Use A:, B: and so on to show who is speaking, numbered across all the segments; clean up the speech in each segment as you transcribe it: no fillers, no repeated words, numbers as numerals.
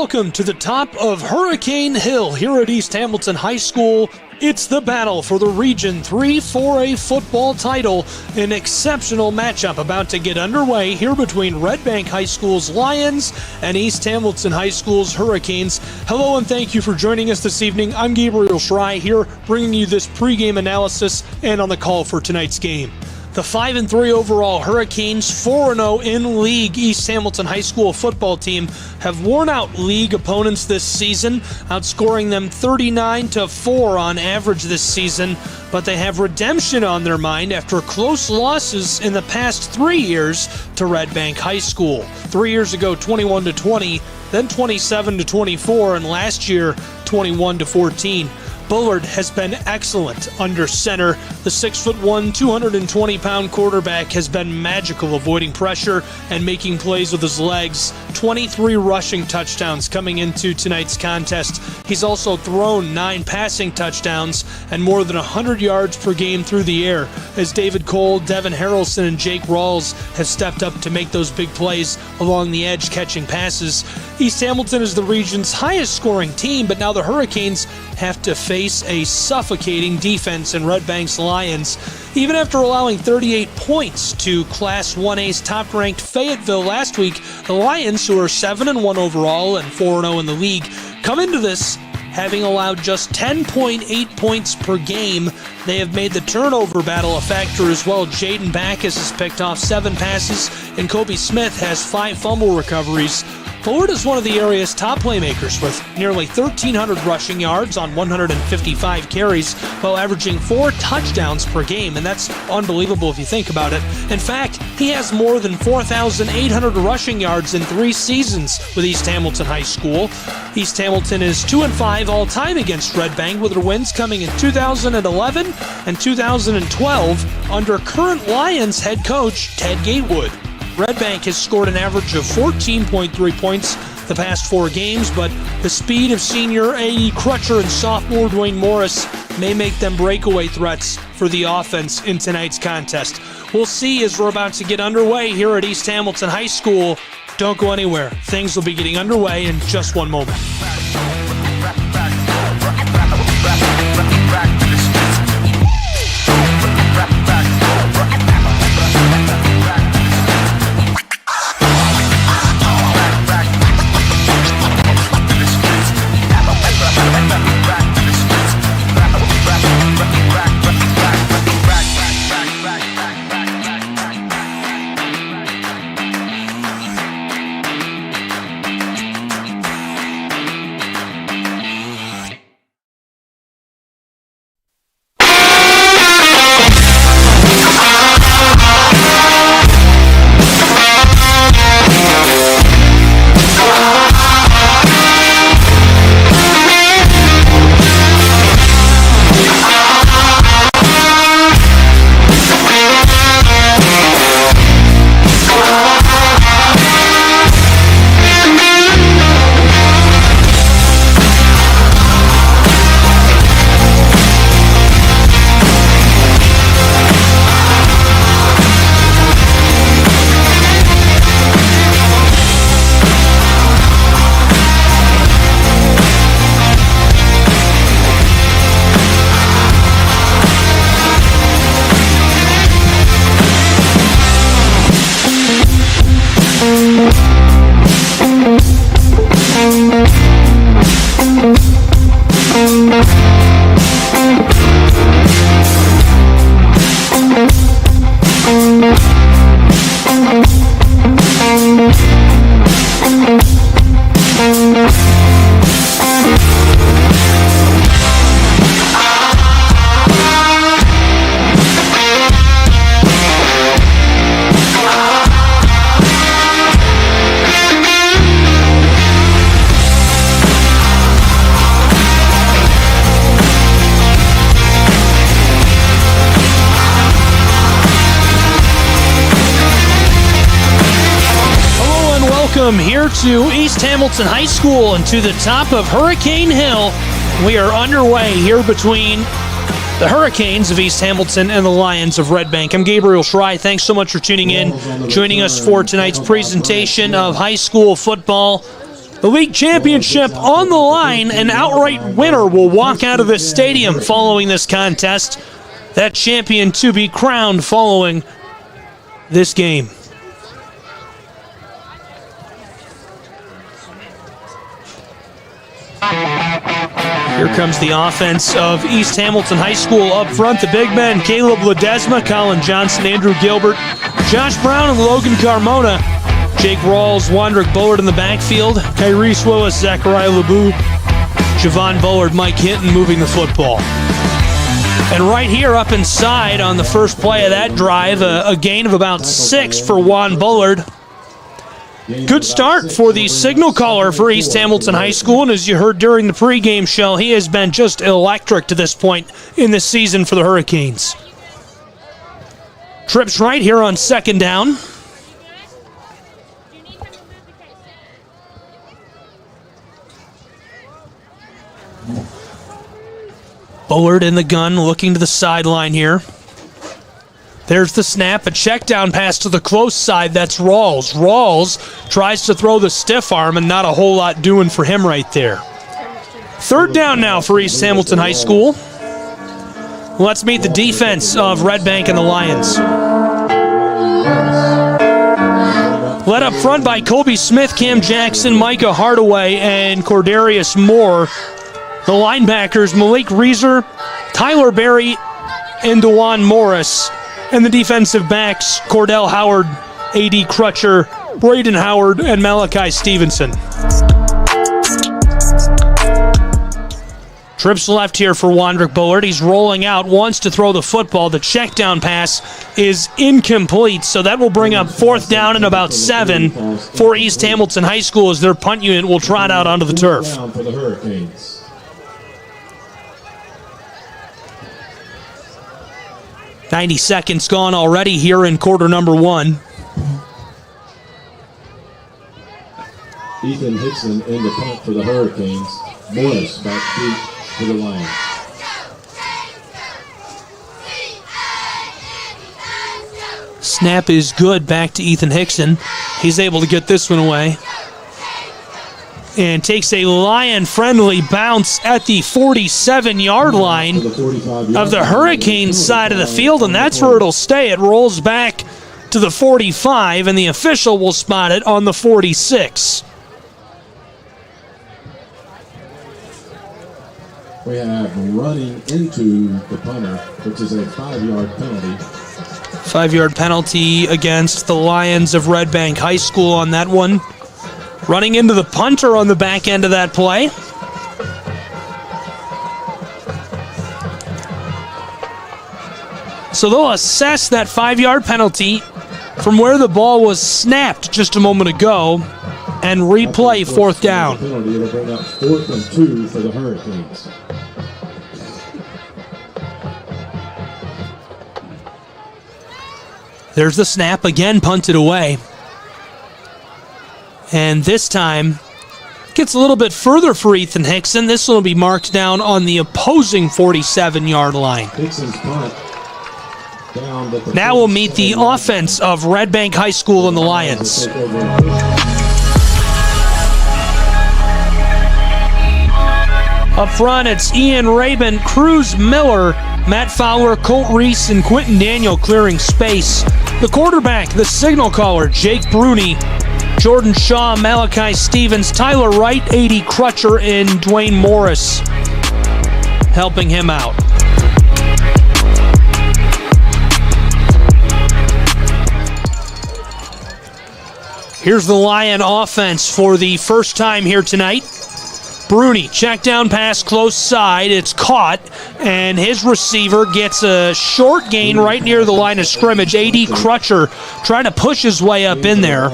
A: Welcome to the top of Hurricane Hill here at East Hamilton High School. It's the battle for the Region 3 4A football title. An exceptional matchup about to get underway here between Red Bank High School's Lions and East Hamilton High School's Hurricanes. Hello and thank you for joining us this evening. I'm Gabriel Schrei here bringing you this pregame analysis and on the call for tonight's game. The 5-3 overall Hurricanes, 4-0 in league East Hamilton High School football team have worn out league opponents this season, outscoring them 39-4 on average this season, but they have redemption on their mind after close losses in the past 3 years to Red Bank High School. 3 years ago, 21-20, then 27-24, and last year, 21-14. Bullard has been excellent under center. The 6'1", 220-pound quarterback has been magical avoiding pressure and making plays with his legs. 23 rushing touchdowns coming into tonight's contest. He's also thrown 9 passing touchdowns and more than 100 yards per game through the air as David Cole, Devin Harrelson, and Jake Rawls have stepped up to make those big plays along the edge catching passes. East Hamilton is the region's highest scoring team, but now the Hurricanes have to face a suffocating defense in Red Bank's Lions. Even after allowing 38 points to Class 1A's top-ranked Fayetteville last week, the Lions, who are 7-1 overall and 4-0 in the league, come into this having allowed just 10.8 points per game. They have made the turnover battle a factor as well. Jaden Backus has picked off 7 passes, and Kobe Smith has 5 fumble recoveries. Bullard is one of the area's top playmakers with nearly 1,300 rushing yards on 155 carries while averaging 4 touchdowns per game, and that's unbelievable if you think about it. In fact, he has more than 4,800 rushing yards in 3 seasons with East Hamilton High School. East Hamilton is 2-5 all-time against Red Bank, with their wins coming in 2011 and 2012 under current Lions head coach Ted Gatewood. Red Bank has scored an average of 14.3 points the past 4 games, but the speed of senior A.E. Crutcher and sophomore Dwayne Morris may make them breakaway threats for the offense in tonight's contest. We'll see as we're about to get underway here at East Hamilton High School. Don't go anywhere. Things will be getting underway in just one moment. Here to East Hamilton High School and to the top of Hurricane Hill. We are underway here between the Hurricanes of East Hamilton and the Lions of Red Bank. I'm Gabriel Schrei. Thanks so much for tuning in, joining us for tonight's presentation of high school football. The league championship on the line. An outright winner will walk out of this stadium following this contest. That champion to be crowned following this game. Here comes the offense of East Hamilton High School up front. The big men, Caleb Ledesma, Colin Johnson, Andrew Gilbert, Josh Brown, and Logan Carmona. Jake Rawls, Wandrick Bullard in the backfield. Kyrese Willis, Zachariah Lebu, Javon Bullard, Mike Hinton moving the football. And right here up inside on the first play of that drive, a gain of about 6 for Juan Bullard. Good start for the signal caller for East Hamilton High School, and as you heard during the pregame show, he has been just electric to this point in this season for the Hurricanes. Trips right here on second down. Bullard in the gun, looking to the sideline here. There's the snap, a check down pass to the close side. That's Rawls. Rawls tries to throw the stiff arm, and not a whole lot doing for him right there. Third down now for East Hamilton High School. Let's meet the defense of Red Bank and the Lions. Led up front by Colby Smith, Cam Jackson, Micah Hardaway, and Cordarius Moore. The linebackers, Malik Reeser, Tyler Berry, and DeJuan Morris. And the defensive backs, Cordell Howard, A.D. Crutcher, Braden Howard, and Malachi Stevenson. Trips left here for Wandrick Bullard. He's rolling out, wants to throw the football. The check down pass is incomplete, so that will bring up fourth down and about 7 for East Hamilton High School as their punt unit will trot out onto the turf.
B: For the Hurricanes.
A: 90 seconds gone already here in quarter number 1.
B: Ethan Hickson in the punt for the Hurricanes. Morris back deep for the Lions.
A: Snap is good back to Ethan Hickson. He's able to get this one away. And takes a Lion-friendly bounce at the 47-yard line of the Hurricanes side of the field, and that's where it'll stay. It rolls back to the 45, and the official will spot it on the 46.
B: We have running into the punter, which is a 5-yard penalty.
A: 5-yard penalty against the Lions of Red Bank High School on that one. Running into the punter on the back end of that play. So they'll assess that 5-yard penalty from where the ball was snapped just a moment ago and replay fourth down.
B: Penalty, it'll bring up 4th and 2 for the Hurricanes.
A: There's the snap, again punted away. And this time, gets a little bit further for Ethan Hickson. This will be marked down on the opposing 47-yard line.
B: Hickson's punt down at the
A: now we'll meet the offense of Red Bank High School and the Lions. Up front, it's Ian Rabin, Cruz Miller, Matt Fowler, Colt Reese, and Quentin Daniel clearing space. The quarterback, the signal caller, Jake Bruni, Jordan Shaw, Malachi Stevens, Tyler Wright, A.D. Crutcher, and Dwayne Morris helping him out. Here's the Lion offense for the first time here tonight. Bruni, check down pass close side. It's caught, and his receiver gets a short gain right near the line of scrimmage. A.D. Crutcher trying to push his way up in there.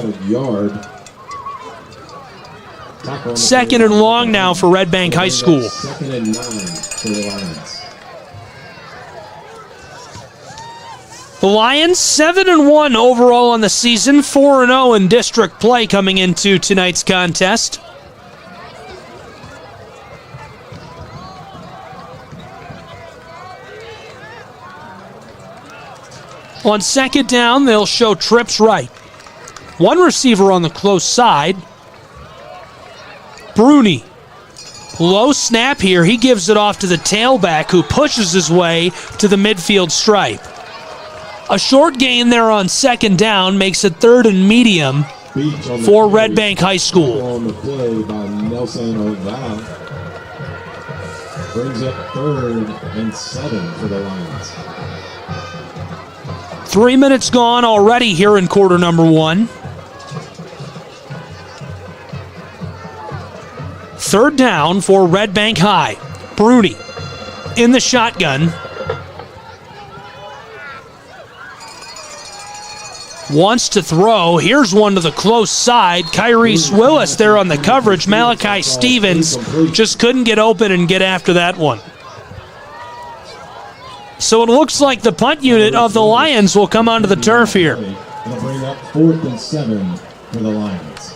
A: Second and long now for Red Bank High School.
B: Second and 9 for the Lions.
A: The Lions 7-1 overall on the season, 4-0 in district play coming into tonight's contest. On second down, they'll show trips right. One receiver on the close side. Bruni. Low snap here. He gives it off to the tailback who pushes his way to the midfield stripe. A short gain there on second down makes it third and medium for Red Bank High School.
B: On the play by Nelson Oval. Brings up third and 7 for the Lions.
A: 3 minutes gone already here in quarter number 1. Third down for Red Bank High. Bruni in the shotgun. Wants to throw. Here's one to the close side. Kyrese Willis there on the coverage. Malachi Stevens just couldn't get open and get after that one. So it looks like the punt unit of the Lions will come onto the turf here.
B: It'll bring up 4th and 7 for the Lions.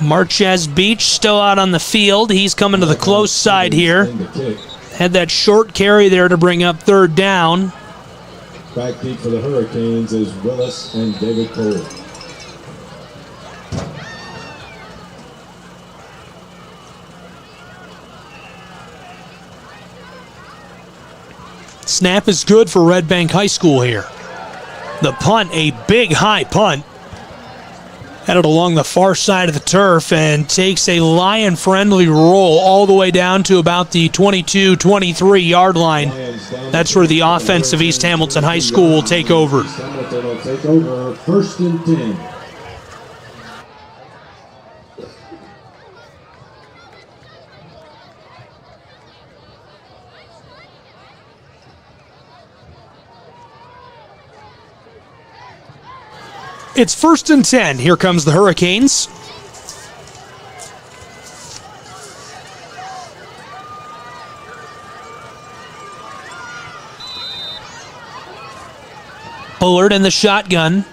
A: Marquez Beach still out on the field. He's coming to the close side here. Had that short carry there to bring up third down.
B: Back deep for the Hurricanes is Willis and David Cole.
A: Snap is good for Red Bank High School here. The punt, a big high punt. Headed along the far side of the turf and takes a Lion-friendly roll all the way down to about the 22-23 yard line. That's where the offense of East Hamilton High School will take over.
B: East Hamilton will take over 1st and 10.
A: It's 1st and 10. Here comes the Hurricanes. Bullard in the shotgun.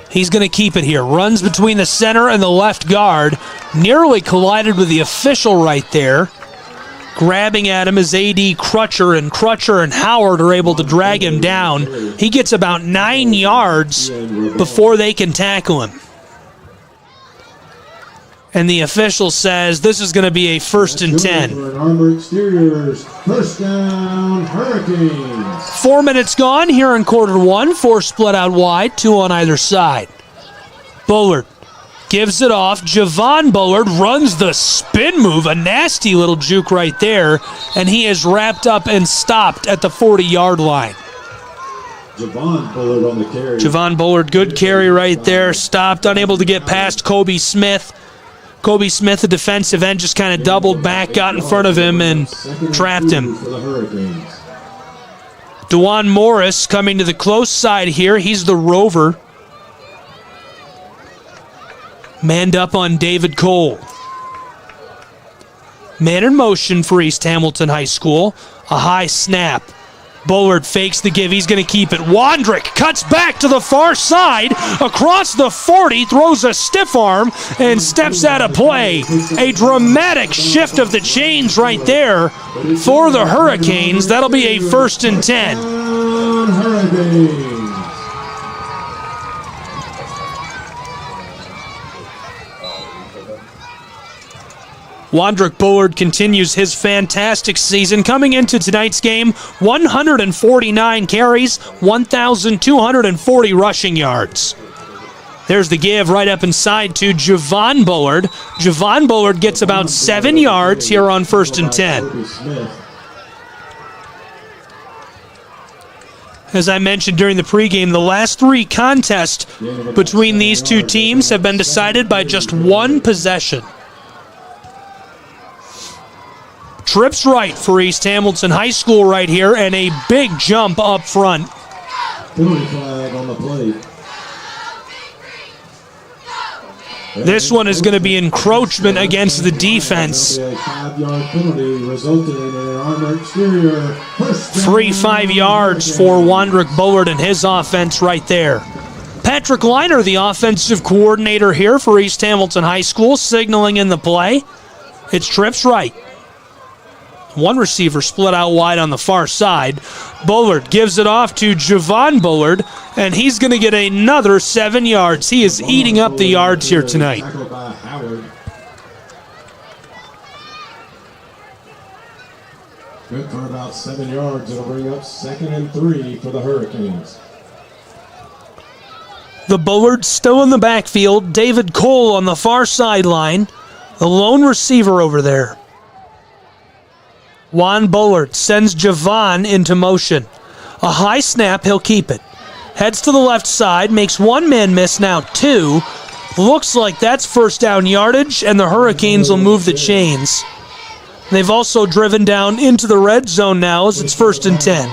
A: He's going to keep it here. Runs between the center and the left guard. Nearly collided with the official right there. Grabbing at him is A.D. Crutcher, and Crutcher and Howard are able to drag him down. He gets about 9 yards before they can tackle him. And the official says this is going to be a 1st and 10.
B: Armor Exteriors, 1st down, Hurricanes.
A: 4 minutes gone here in quarter 1. 4 split out wide, 2 on either side. Bullard gives it off. Javon Bullard runs the spin move, a nasty little juke right there, and he is wrapped up and stopped at the 40-yard line.
B: Javon Bullard on the carry.
A: Javon Bullard, good carry right there. Stopped, unable to get past Kobe Smith. Kobe Smith, the defensive end, just kind of doubled back, got in front of him, and trapped him. DeJuan Morris coming to the close side here. He's the rover. Manned up on David Cole. Man in motion for East Hamilton High School. A high snap. Bullard fakes the give. He's going to keep it. Wandrick cuts back to the far side. Across the 40. Throws a stiff arm and steps out of play. A dramatic shift of the chains right there for the Hurricanes. That'll be a 1st and 10.
B: Hurricanes.
A: Wandrick Bullard continues his fantastic season. Coming into tonight's game, 149 carries, 1,240 rushing yards. There's the give right up inside to Javon Bullard. Javon Bullard gets about 7 yards here on 1st and 10. As I mentioned during the pregame, the last 3 contests between these two teams have been decided by just 1 possession. Trips right for East Hamilton High School right here, and a big jump up front.
B: Penalty flag on the plate.
A: This one is going to be encroachment against the defense.
B: A 5-yard penalty resulting in an Armor Exterior first down.
A: Free 5 yards for Wandrick Bullard and his offense right there. Patrick Leiner, the offensive coordinator here for East Hamilton High School, signaling in the play. It's trips right. 1 receiver split out wide on the far side. Bullard gives it off to Javon Bullard, and he's going to get another 7 yards. He is eating up the yards here tonight.
B: Good for about 7 yards. It'll bring up 2nd and 3 for the Hurricanes.
A: The Bullard still in the backfield. David Cole on the far sideline. The lone receiver over there. Juan Bullard sends Javon into motion. A high snap, he'll keep it. Heads to the left side, makes 1 man miss, now 2. Looks like that's first down yardage, and the Hurricanes will move the chains. They've also driven down into the red zone now as it's 1st and 10.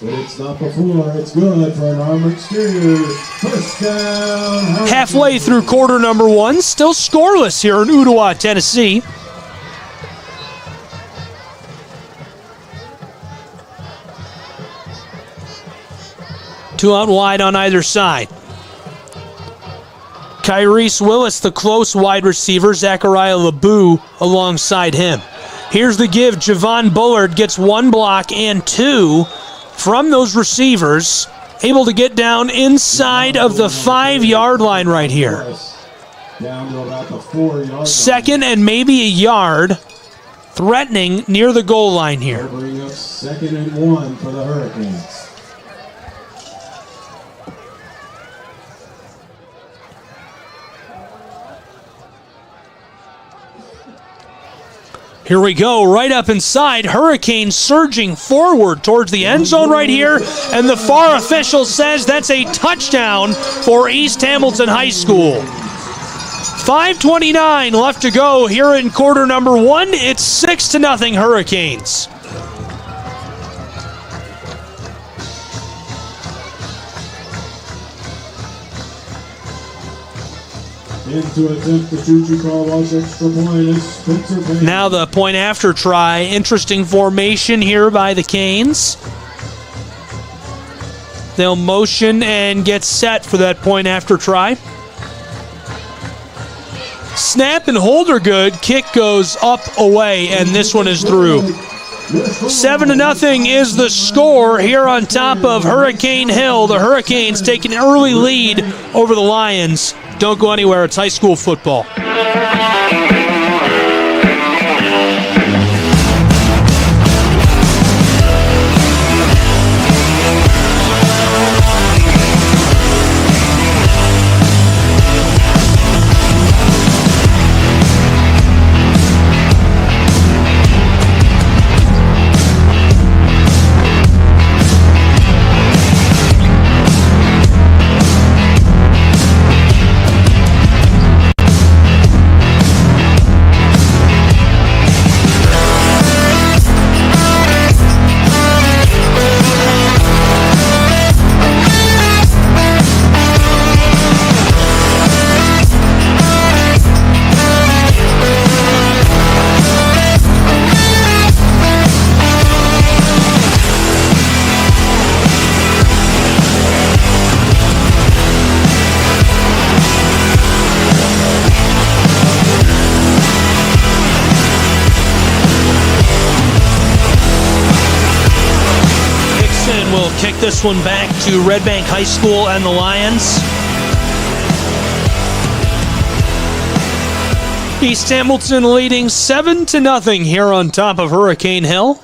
B: But it's not before, it's good for an Armor Exterior. First down.
A: Halfway through quarter number 1, still scoreless here in Ooltewah, Tennessee. 2 out wide on either side. Kyrese Willis, the close wide receiver. Zachariah LeBou alongside him. Here's the give. Javon Bullard gets 1 block and 2 from those receivers. Able to get down inside of the 5-yard line right here.
B: Down to about the 4-yard line.
A: 2nd and maybe a yard. Threatening near the goal line here.
B: Bring up 2nd and 1 for the Hurricanes.
A: Here we go, right up inside. Hurricanes surging forward towards the end zone right here, and the far official says that's a touchdown for East Hamilton High School. 5:29 left to go here in quarter number 1. It's 6-0 Hurricanes.
B: To attempt the choo-choo call was extra point is Spencer Payne.
A: Now the point after try. Interesting formation here by the Canes. They'll motion and get set for that point after try. Snap and hold are good. Kick goes up away, and this one is through. 7-0 is the score here on top of Hurricane Hill. The Hurricanes take an early lead over the Lions. Don't go anywhere. It's high school football. Kick this one back to Red Bank High School and the Lions. East Hamilton leading 7-0 here on top of Hurricane Hill.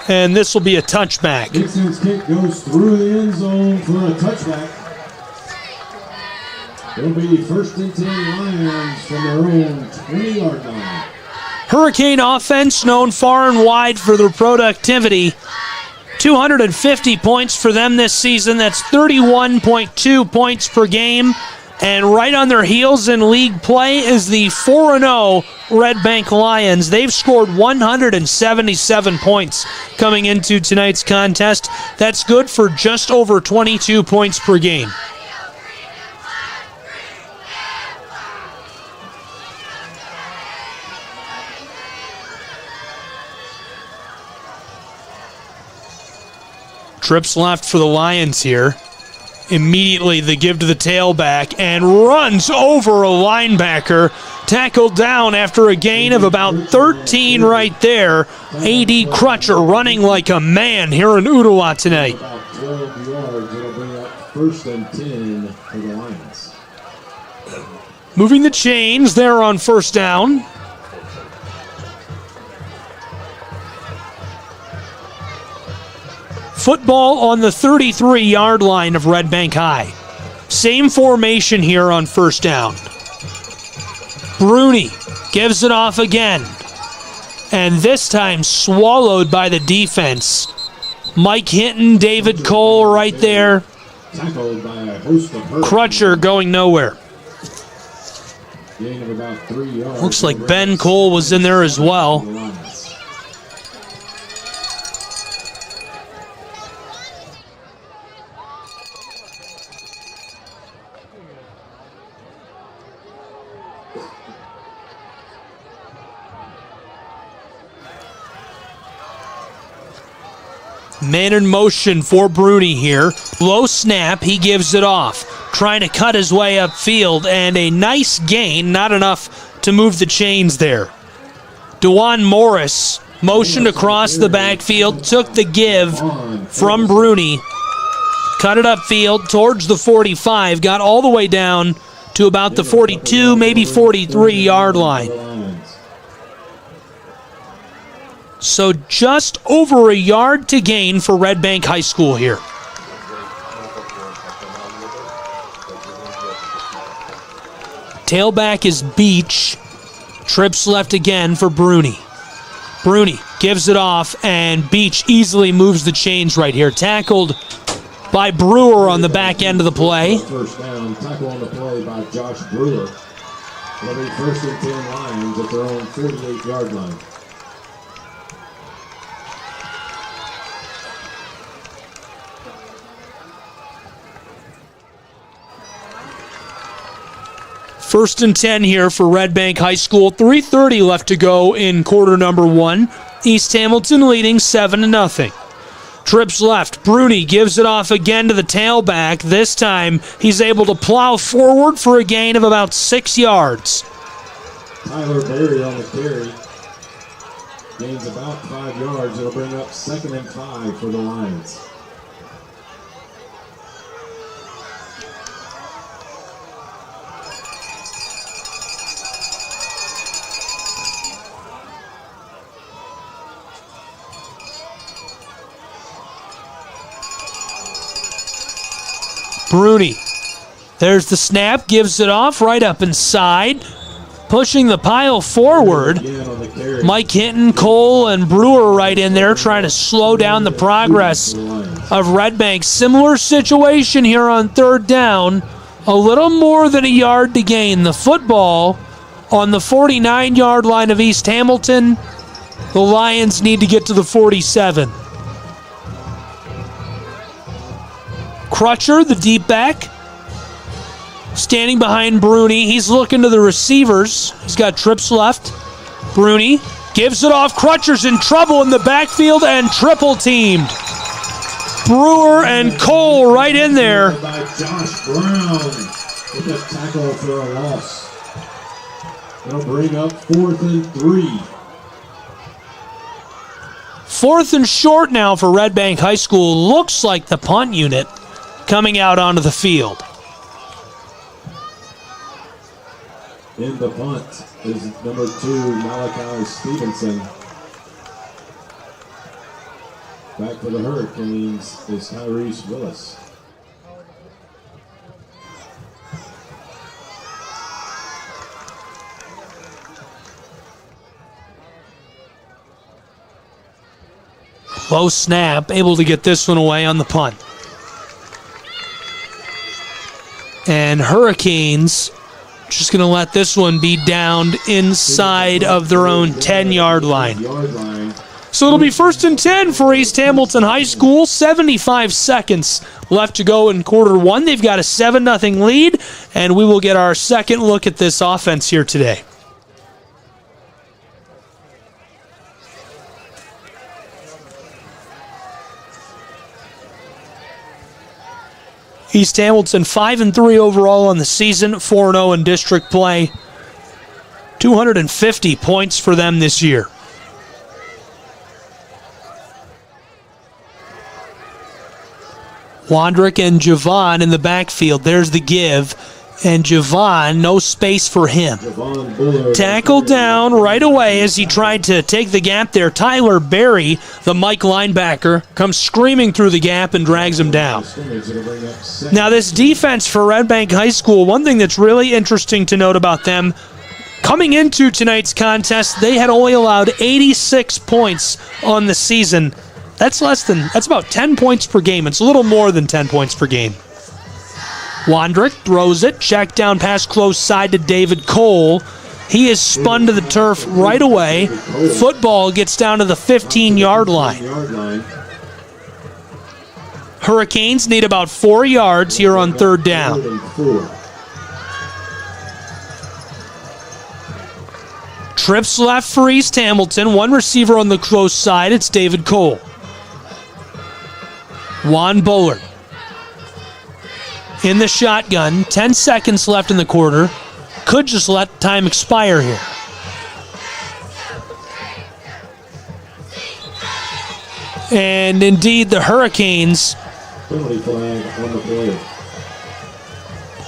A: And this will be a touchback.
B: Dixon's kick goes through the end zone for a touchback. It'll be 1st and 10 Lions from their own 20-yard line.
A: Hurricane offense known far and wide for their productivity. 250 points for them this season. That's 31.2 points per game. And right on their heels in league play is the 4-0 Red Bank Lions. They've scored 177 points coming into tonight's contest. That's good for just over 22 points per game. Trips left for the Lions here. Immediately the give to the tailback and runs over a linebacker. Tackled down after a gain of about 13 right there. A.D. Crutcher running like a man here in Ooltewah tonight.
B: About 12 yards. It'll bring up 1st and 10 for the Lions.
A: Moving the chains there on 1st down. Football on the 33-yard line of Red Bank High. Same formation here on 1st down. Bruni gives it off again. And this time swallowed by the defense. Mike Hinton, David Cole right there.
B: Tackled by a host of
A: Crutcher going nowhere.
B: Gain of about 3 yards.
A: Looks like Ben Cole was in there as well. Man in motion for Bruni here. Low snap, he gives it off. Trying to cut his way upfield, and a nice gain, not enough to move the chains there. DeJuan Morris motioned across the backfield, took the give from Bruni, cut it upfield towards the 45, got all the way down to about the 42, maybe 43-yard line. So just over a yard to gain for Red Bank High School here. Tailback is Beach. Trips left again for Bruni. Bruni gives it off, and Beach easily moves the chains right here. Tackled by Brewer on the back end of the play.
B: 1st down, tackle on the play by Josh Brewer. It'll be 1st and 10 Lions at their own 48-yard line.
A: First and 10 here for Red Bank High School. 3:30 left to go in quarter number 1. East Hamilton leading 7-0. Trips left. Bruni gives it off again to the tailback. This time he's able to plow forward for a gain of about 6 yards.
B: Tyler Berry on the carry. Gains about 5 yards. It'll bring up 2nd and 5 for the Lions.
A: Bruni. There's the snap, gives it off right up inside. Pushing the pile forward. Mike Hinton, Cole, and Brewer right in there trying to slow down the progress of Red Bank. Similar situation here on 3rd down. A little more than a yard to gain. The football on the 49-yard line of East Hamilton. The Lions need to get to the 47. Crutcher, the deep back, standing behind Bruni. He's looking to the receivers. He's got trips left. Bruni gives it off. Crutcher's in trouble in the backfield and triple teamed. Brewer and Cole right in there.
B: By Josh Brown with a tackle for a loss. It'll bring up 4th and 3.
A: 4th and short now for Red Bank High School. Looks like the punt unit coming out onto the field.
B: In the punt is number 2, Malachi Stevenson. Back for the Hurricanes is Tyrese Willis.
A: Close snap, able to get this one away on the punt. And Hurricanes just going to let this one be downed inside of their own 10-yard line. So it'll be 1st and 10 for East Hamilton High School. 75 seconds left to go in quarter one. They've got a 7-0 lead, and we will get our second look at this offense here today. East Hamilton 5-3 overall on the season, 4-0 in district play. 250 points for them this year. Wandrick and Javon in the backfield. There's the give. And Javon, no space for him. Tackled down right away as he tried to take the gap there. Tyler Berry, the Mike linebacker, comes screaming through the gap and drags him down. Now this defense for Red Bank High School, one thing that's really interesting to note about them, coming into tonight's contest, they had only allowed 86 points on the season. That's about 10 points per game. It's a little more than 10 points per game. Wandrick throws it. Check down pass close side to David Cole. He is spun to the turf right away. Football gets down to the 15-yard line. Hurricanes need about 4 yards here on 3rd down. Trips left for East Hamilton. One receiver on the close side. It's David Cole. Juan Bullard in the shotgun. 10 seconds left in the quarter. Could just let time expire here. And indeed, the Hurricanes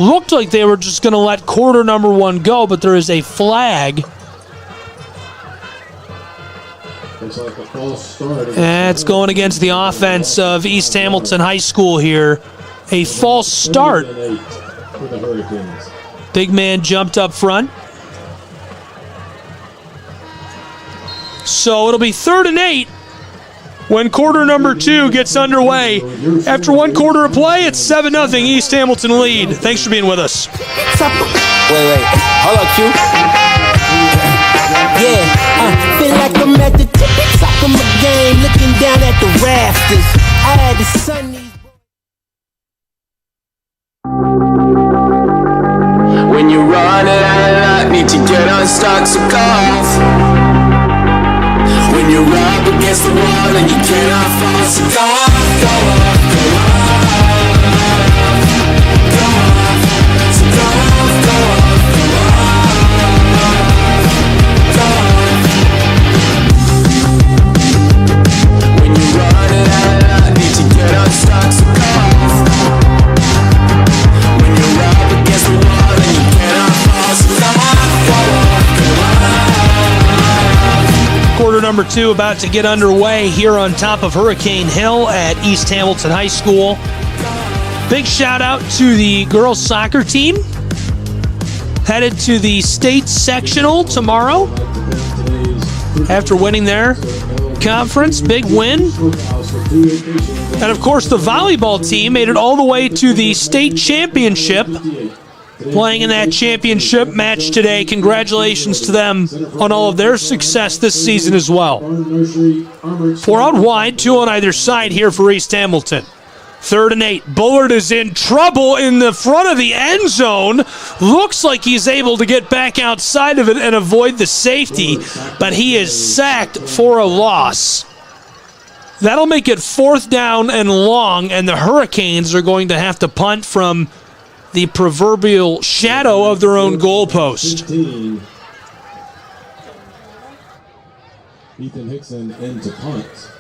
A: looked like they were just going to let quarter number 1 go, but there is a flag. It's going against the offense of East Hamilton High School here. A false start. Big man jumped up front. So it'll be 3rd and 8 when quarter number 2 gets underway. After 1 quarter of play, it's 7-0 East Hamilton lead. Thanks for being with us.
C: Wait. Hold up, Q. Yeah, feel like I'm at the top of my game, looking down at the rafters. I had the sun.
D: When you run out of luck, need to get unstuck, so go off. When you're up against the wall and you cannot fall, so go off, go off, go off, go off, so go off, go off, go off, go off. When you run out of luck, need to get unstuck, so go off. When you're up against the wall and you cannot fall, so go off, go off, go off.
A: Quarter number 2 about to get underway here on top of Hurricane Hill at East Hamilton High School. Big shout out to the girls soccer team. Headed to the state sectional tomorrow after winning their conference. Big win. And of course the volleyball team made it all the way to the state championship, playing in that championship match today. Congratulations to them on all of their success this season as well. 4 out wide, 2 on either side here for East Hamilton. 3rd and 8. Bullard is in trouble in the front of the end zone. Looks like he's able to get back outside of it and avoid the safety, but he is sacked for a loss. That'll make it 4th down and long, and the Hurricanes are going to have to punt from the proverbial shadow of their own goalpost.
B: Ethan Hickson into punt.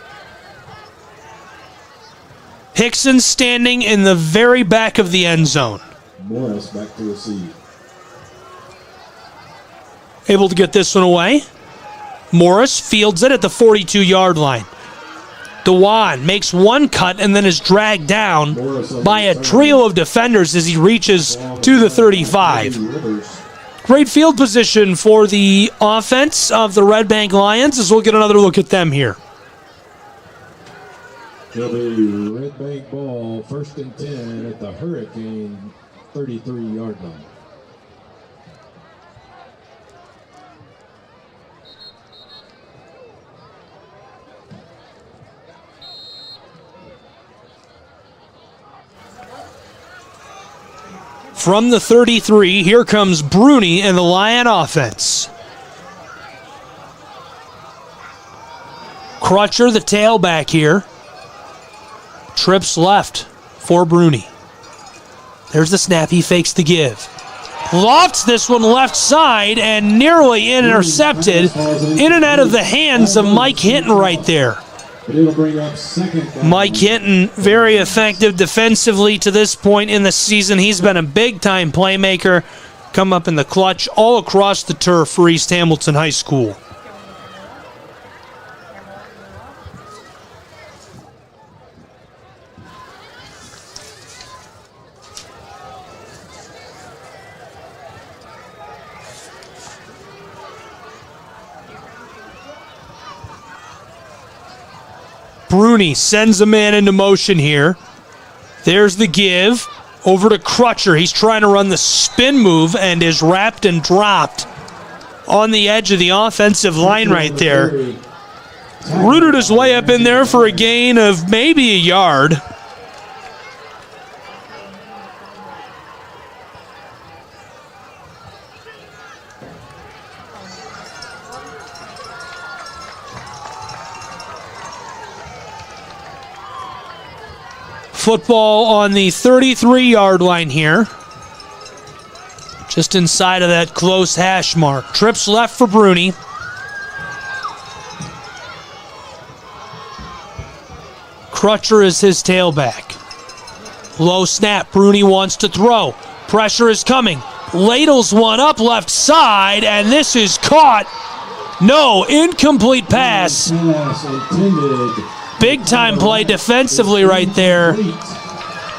A: Hickson standing in the very back of the end zone.
B: Morris back to receive.
A: Able to get this one away. Morris fields it at the 42-yard line. Dewan makes one cut and then is dragged down by a trio of defenders as he reaches to the 35. Great field position for the offense of the Red Bank Lions as we'll get another look at them here.
B: It'll be Red Bank ball, 1st and 10 at the Hurricane 33-yard line.
A: From the 33, here comes Bruni and the Lion offense. Crutcher, the tailback here. Trips left for Bruni. There's the snap. He fakes the give. Lofts this one left side and nearly intercepted in and out of the hands of Mike Hinton right there.
B: It'll bring up 2nd down.
A: Mike Hinton, very effective defensively to this point in the season. He's been a big-time playmaker, come up in the clutch all across the turf for East Hamilton High School. Bruni sends a man into motion here. There's the give. Over to Crutcher. He's trying to run the spin move and is wrapped and dropped on the edge of the offensive line right there. Rooted his way up in there for a gain of maybe a yard. Football on the 33-yard line here. Just inside of that close hash mark. Trips left for Bruni. Crutcher is his tailback. Low snap. Bruni wants to throw. Pressure is coming. Ladles one up left side, and this is caught. No, incomplete pass. Big time play defensively right there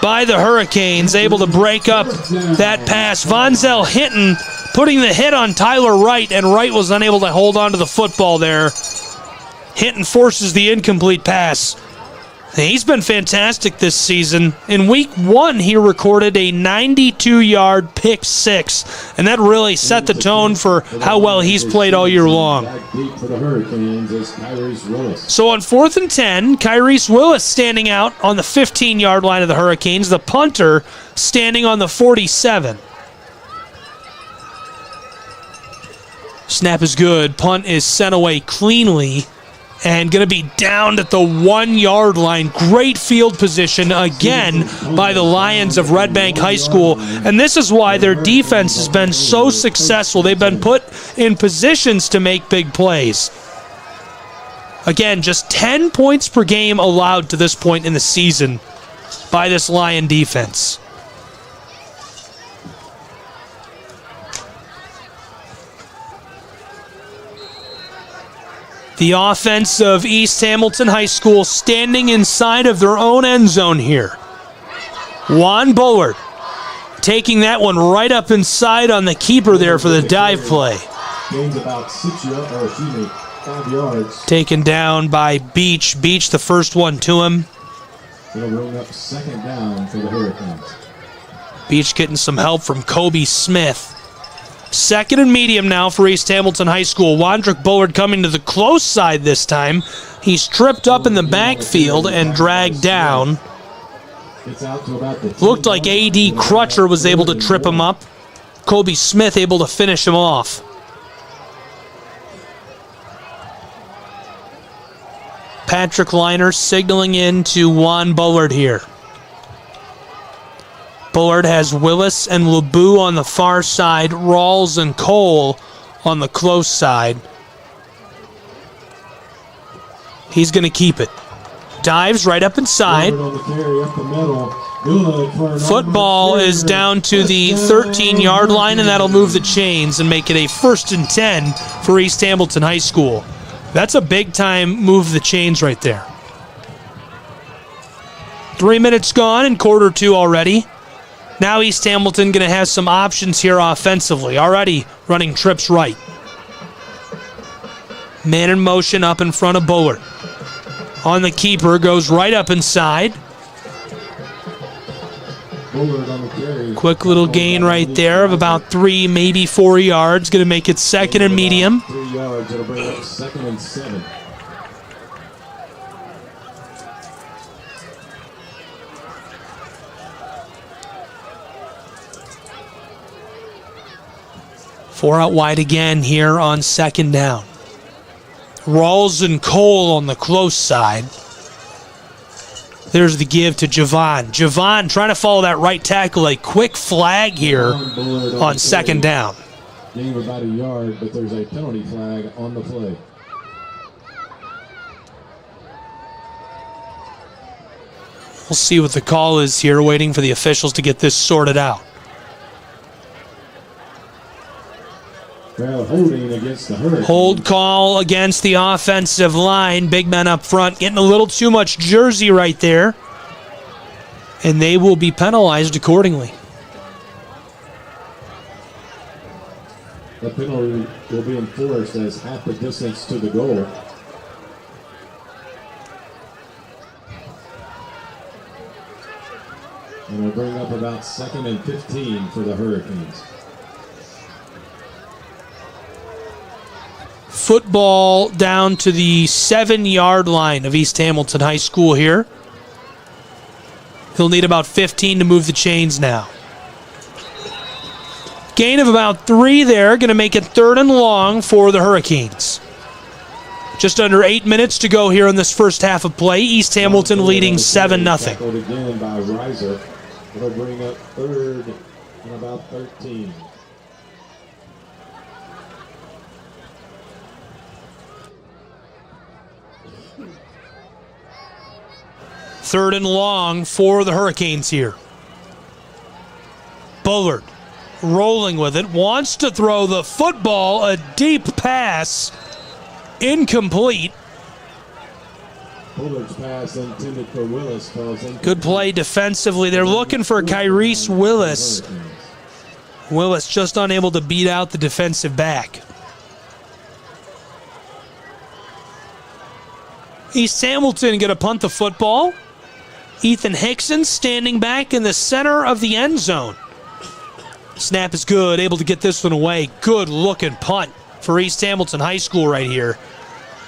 A: by the Hurricanes, able to break up that pass. Vonzel Hinton putting the hit on Tyler Wright, and Wright was unable to hold on to the football there. Hinton forces the incomplete pass. He's been fantastic this season. In week 1, he recorded a 92-yard pick six, and that really set the tone for how well he's played all year long. So on 4th and 10, Kyrese Willis standing out on the 15-yard line of the Hurricanes, the punter standing on the 47. Snap is good. Punt is sent away cleanly. And going to be down at the 1-yard line. Great field position again by the Lions of Red Bank High School. And this is why their defense has been so successful. They've been put in positions to make big plays. Again, just 10 points per game allowed to this point in the season by this Lion defense. The offense of East Hamilton High School standing inside of their own end zone here. Juan Bullard taking that one right up inside on the keeper there for the dive play.
B: Gains about 5 yards.
A: Taken down by Beach. Beach, the first one to him.
B: It'll bring up 2nd down for the Hurricanes.
A: Beach getting some help from Kobe Smith. 2nd and medium now for East Hamilton High School. Wandrick Bullard coming to the close side this time. He's tripped up in the backfield and dragged down. Looked like A.D. Crutcher was able to trip him up. Kobe Smith able to finish him off. Patrick Liner signaling in to Juan Bullard here. Bullard has Willis and LeBou on the far side, Rawls and Cole on the close side. He's going to keep it. Dives right up inside. Football is down to the 13-yard line, and that'll move the chains and make it a 1st and 10 for East Hamilton High School. That's a big-time move the chains right there. 3 minutes gone in quarter 2 already. Now East Hamilton going to have some options here offensively. Already running trips right. Man in motion up in front of Bullard. on the keeper, goes right up inside.
B: Bullard on the carry.
A: Quick little gain right there of about 3, maybe 4 yards. Going to make it second and medium.
B: 3 yards. It'll bring up 2nd and 7.
A: Four out wide again here on 2nd down. Rawls and Cole on the close side. There's the give to Javon. Javon trying to follow that right tackle. A quick flag here on 2nd down.
B: Gain of about a yard, but there's a penalty flag on the play.
A: We'll see what the call is here, waiting for the officials to get this sorted out.
B: Well, holding against the Hurricanes.
A: Hold call against the offensive line. Big men up front getting a little too much jersey right there. And they will be penalized accordingly.
B: The penalty will be enforced as half the distance to the goal. And it'll bring up about 2nd and 15 for the Hurricanes.
A: Football down to the 7-yard line of East Hamilton High School here. He'll need about 15 to move the chains now. Gain of about 3 there, going to make it 3rd and long for the Hurricanes. Just under 8 minutes to go here in this first half of play. East Hamilton leading 7-0.
B: Tackled again by Reiser. It'll bring up 3rd and about 13.
A: Third and long for the Hurricanes here. Bullard rolling with it, wants to throw the football, a deep pass, incomplete.
B: Bullard's pass intended for Willis falls in.
A: Good play defensively. They're looking for Kyrese Willis. Willis just unable to beat out the defensive back. East Hamilton going to punt the football. Ethan Hickson standing back in the center of the end zone. Snap is good, able to get this one away. Good looking punt for East Hamilton High School right here.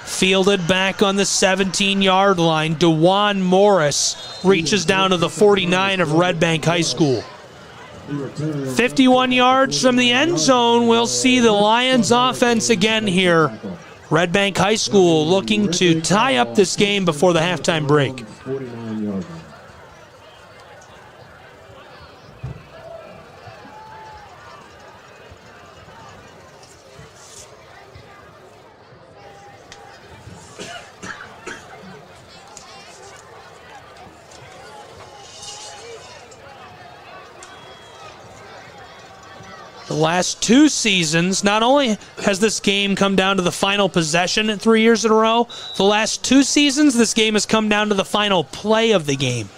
A: Fielded back on the 17-yard line. DeJuan Morris reaches down to the 49 of Red Bank High School. 51 yards from the end zone. We'll see the Lions offense again here. Red Bank High School looking to tie up this game before the halftime break.
B: 49 yards.
A: The last 2 seasons, not only has this game come down to the final possession 3 years in a row, the last 2 seasons, this game has come down to the final play of the game.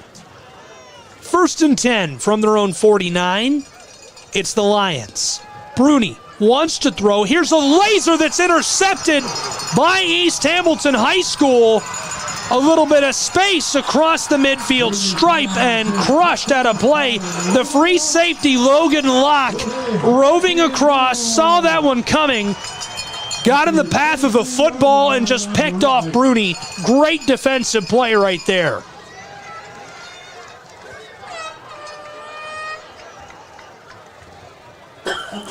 A: 1st and 10 from their own 49. It's the Lions. Bruni wants to throw. Here's a laser that's intercepted by East Hamilton High School. A little bit of space across the midfield stripe and crushed out of play. The free safety, Logan Locke, roving across, saw that one coming, got in the path of the football and just picked off Bruni. Great defensive play right there.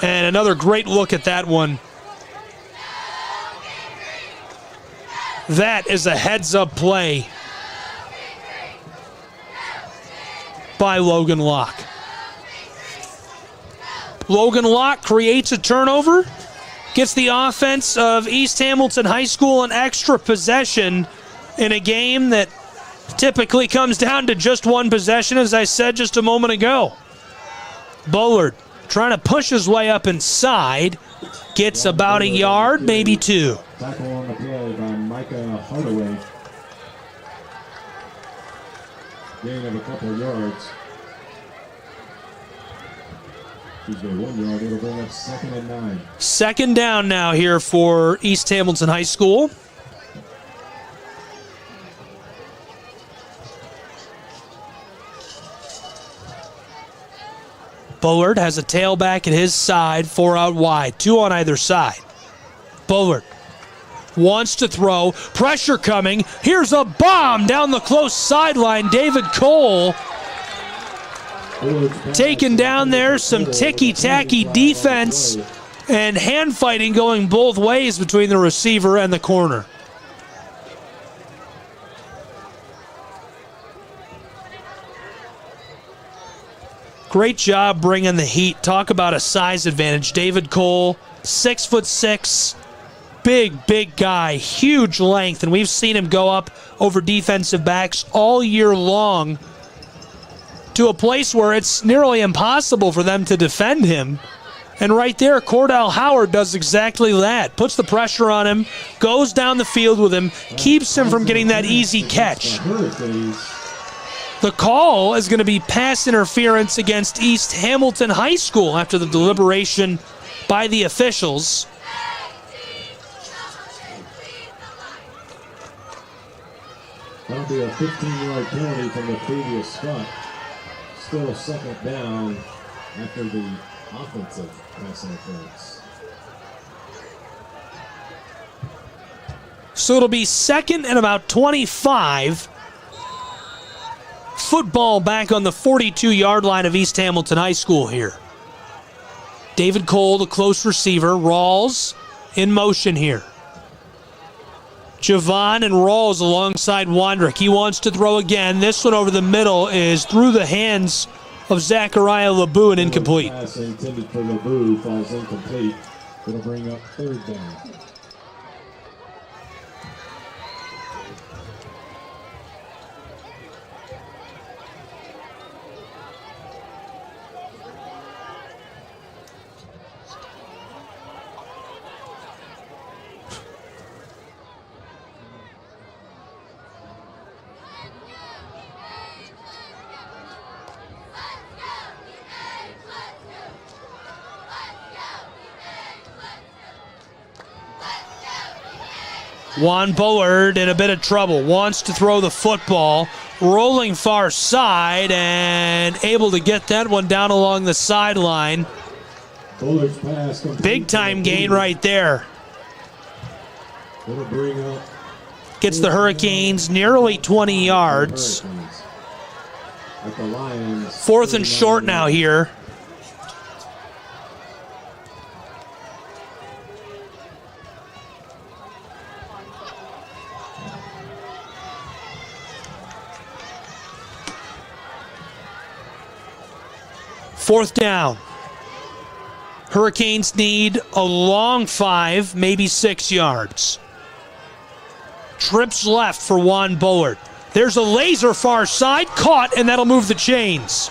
A: And another great look at that one. That is a heads-up play by Logan Locke. Logan Locke creates a turnover, gets the offense of East Hamilton High School an extra possession in a game that typically comes down to just 1 possession, as I said just a moment ago. Bullard trying to push his way up inside, gets about a yard, maybe 2.
B: Tackle on the play by Micah Hardaway. Gain of a couple yards. Excuse me, 1 yard. It'll bring up 2nd and 9.
A: 2nd down now here for East Hamilton High School. Bullard has a tailback at his side, 4 out wide, 2 on either side. Bullard wants to throw, pressure coming. Here's a bomb down the close sideline. David Cole taken down there. Some ticky-tacky defense and hand fighting going both ways between the receiver and the corner. Great job bringing the heat. Talk about a size advantage. David Cole, 6'6", big guy, huge length, and we've seen him go up over defensive backs all year long to a place where it's nearly impossible for them to defend him. And right there, Cordell Howard does exactly that. Puts the pressure on him, goes down the field with him, keeps him from getting that easy catch. The call is going to be pass interference against East Hamilton High School after the deliberation by the officials.
B: That'll be a 15-yard penalty from the previous spot. Still second down after the offensive pass interference.
A: So it'll be second and about 25. Football back on the 42-yard line of East Hamilton High School here. David Cole, the close receiver. Rawls in motion here. Javon and Rawls alongside Wandrick. He wants to throw again. This one over the middle is through the hands of Zachariah LeBou and incomplete.
B: Pass intended for LeBou falls incomplete. It'll bring up third down.
A: Juan Bullard in a bit of trouble. Wants to throw the football. Rolling far side and able to get that one down along the sideline.
B: Bullard's pass
A: Big time gain right there.
B: It'll bring up
A: Gets the Hurricanes nearly 20 yards.
B: at the Lions.
A: 4th and short now here. Fourth down. Hurricanes need a long 5, maybe 6 yards. Trips left for Juan Bullard. There's a laser far side, caught, and that'll move the chains.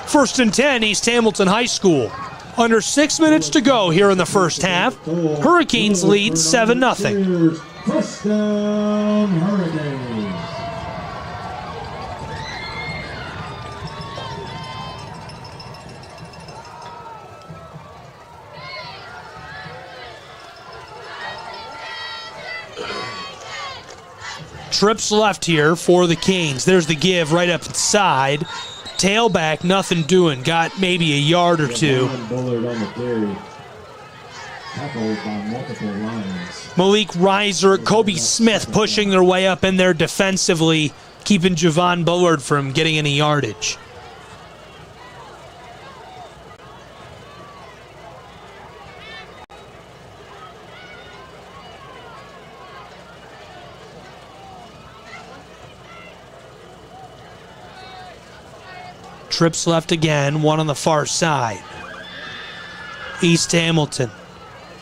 A: 1st and 10, East Hamilton High School. Under 6 minutes to go here in the first half. Hurricanes lead 7-0.
B: First down, Hurricanes.
A: Trips left here for the Canes. There's the give right up inside. Tailback, nothing doing. Got maybe a yard or two.
B: Bullard on the carry. Tackled by multiple Lions.
A: Malik Reiser, Kobe Smith pushing their way up in there defensively, keeping Javon Bullard from getting any yardage. Trips left again, one on the far side. East Hamilton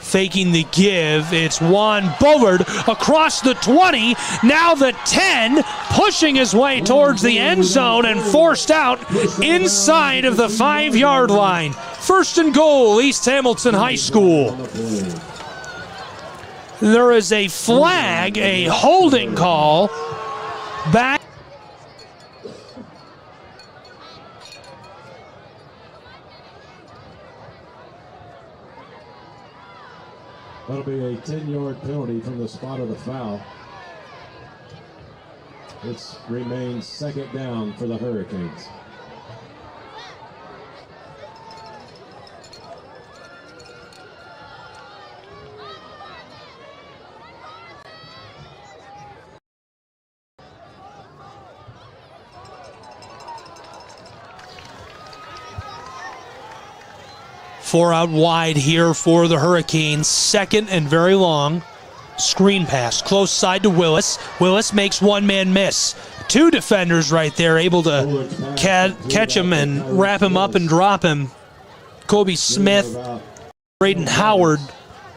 A: faking the give. It's Juan Bullard across the 20, now the 10, pushing his way towards the end zone and forced out inside of the 5-yard line. 1st and goal, East Hamilton High School. There is a flag, a holding call back.
B: That'll be a 10-yard penalty from the spot of the foul. This remains 2nd down for the Hurricanes.
A: 4 out wide here for the Hurricanes. Second and very long. Screen pass, close side to Willis. Willis makes one man miss. 2 defenders right there able to catch him and wrap him up and drop him. Kobe Smith, Braden Howard,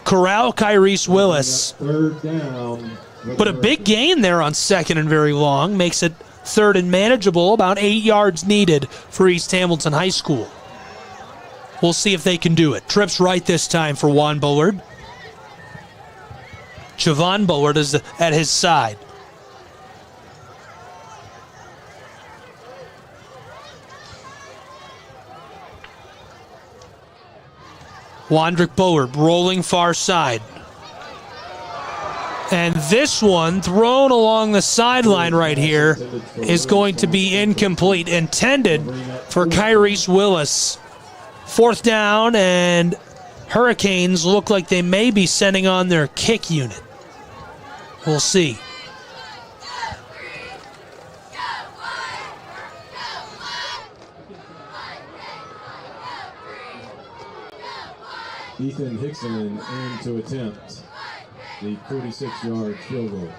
A: corral Kyrese Willis.
B: Third down.
A: But a big gain there on second and very long. Makes it third and manageable. About 8 yards needed for East Hamilton High School. We'll see if they can do it. Trips right this time for Juan Bullard. Javon Bullard is at his side. Wandrick Bullard rolling far side. And this one, thrown along the sideline right here, is going to be incomplete. Intended for Kyrese Willis. 4th down, and Hurricanes look like they may be sending on their kick unit. We'll see.
B: Ethan Hickson in to attempt the 46-yard field goal.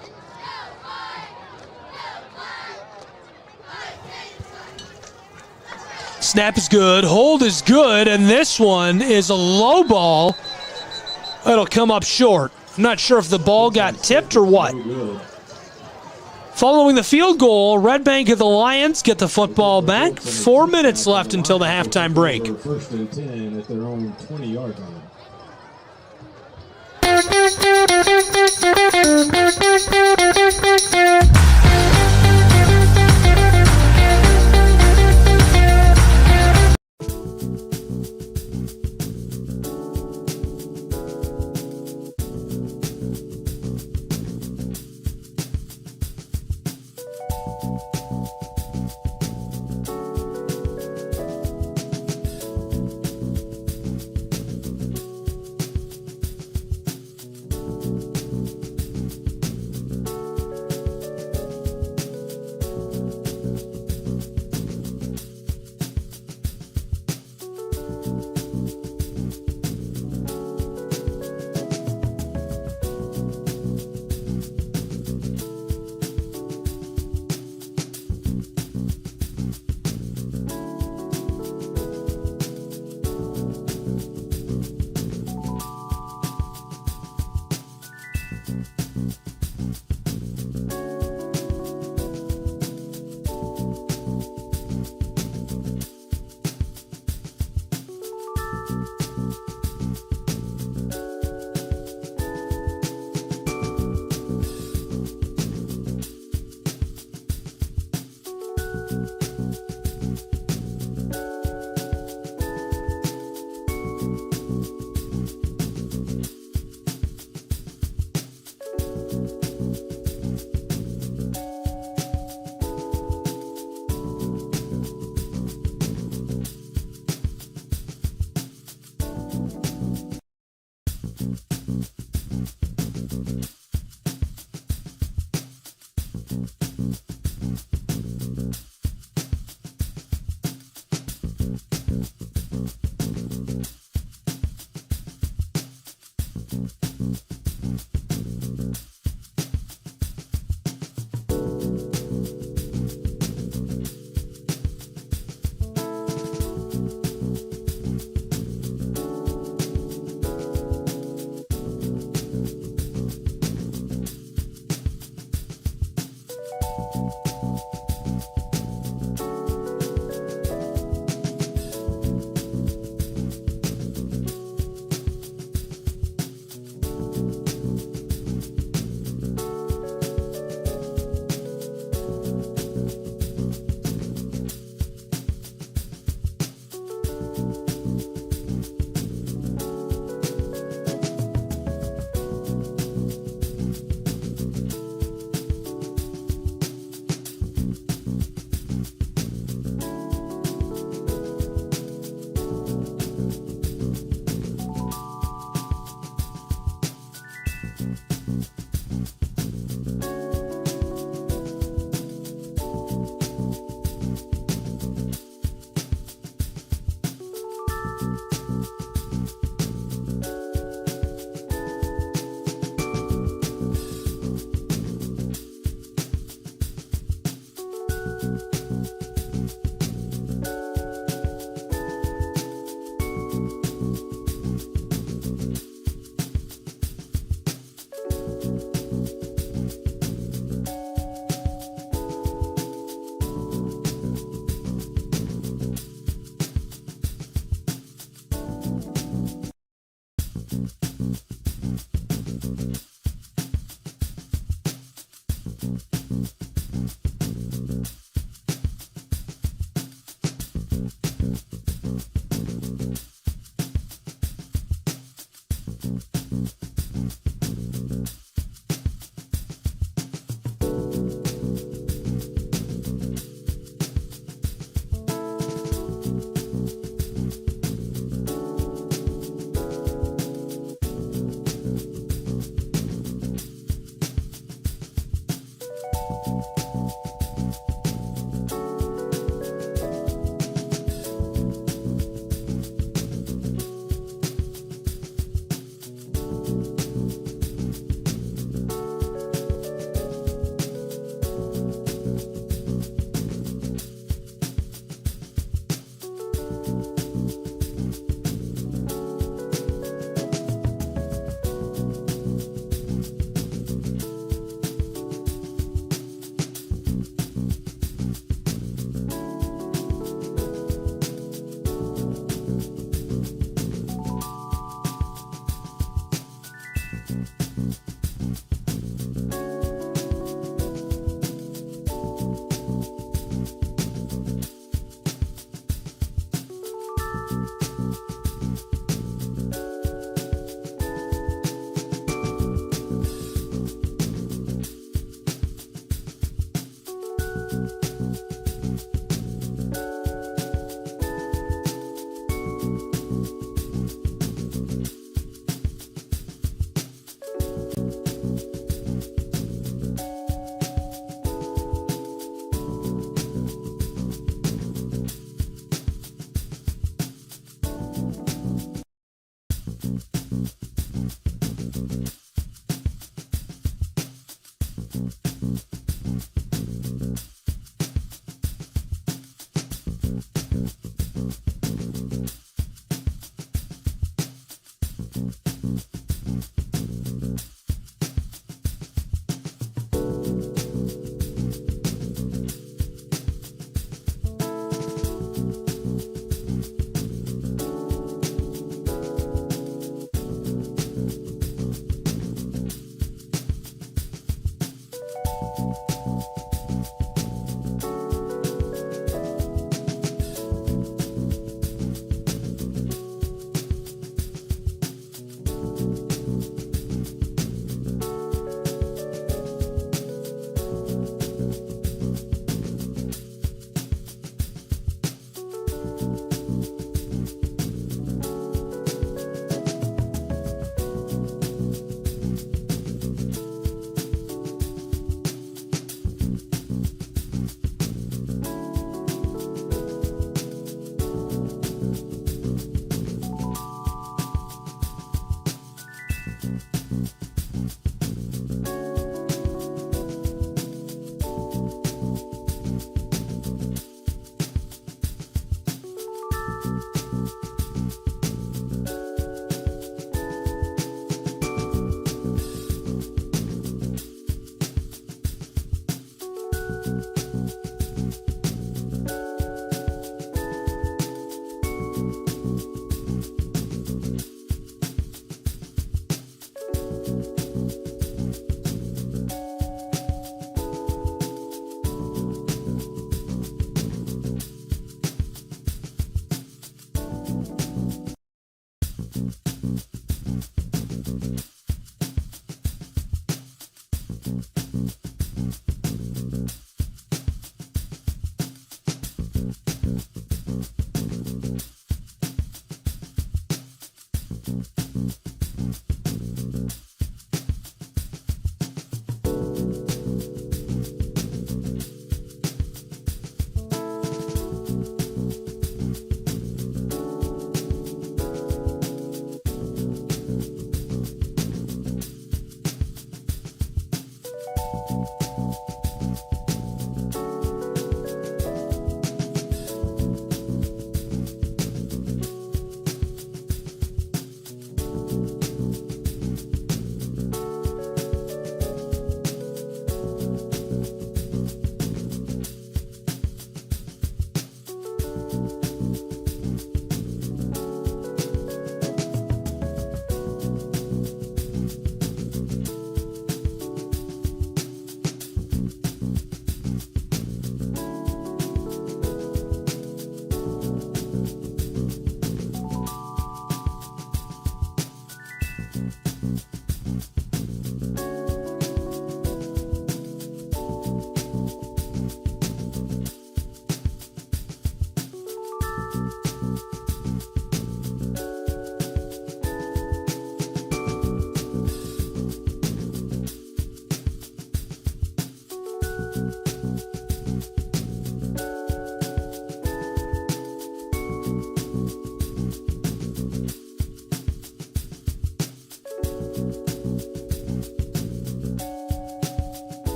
A: Snap is good, hold is good, and this one is a low ball. It'll come up short. I'm not sure if the ball got tipped or what. Following the field goal, Red Bank of the Lions get the football back. 4 minutes left until the halftime break.
B: First and 10 at their own 20-yard line.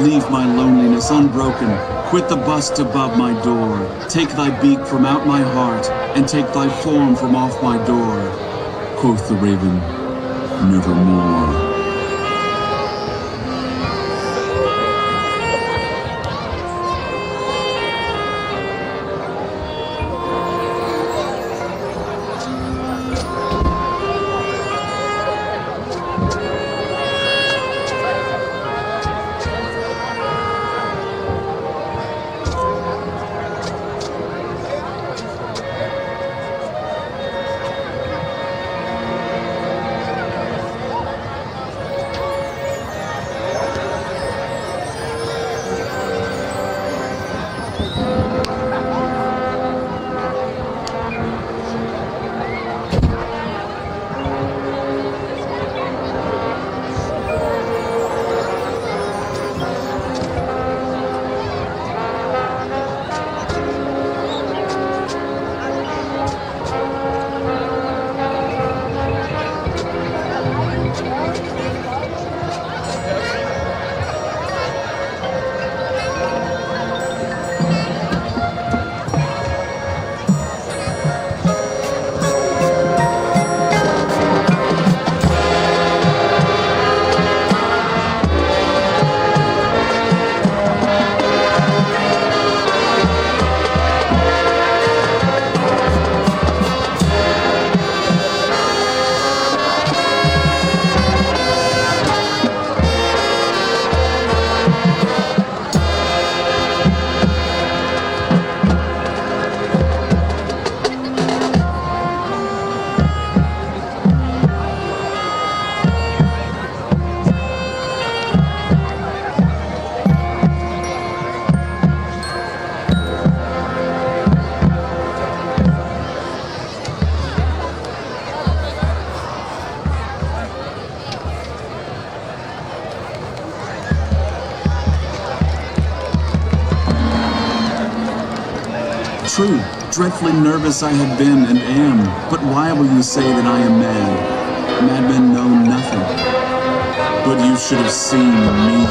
E: Leave my loneliness unbroken, quit the bust above my door. Take thy beak from out my heart, and take thy form from off my door. Quoth the raven, nevermore. true. Dreadfully nervous I have been and am. But why will you say that I am mad? Madmen know nothing. But you should have seen me.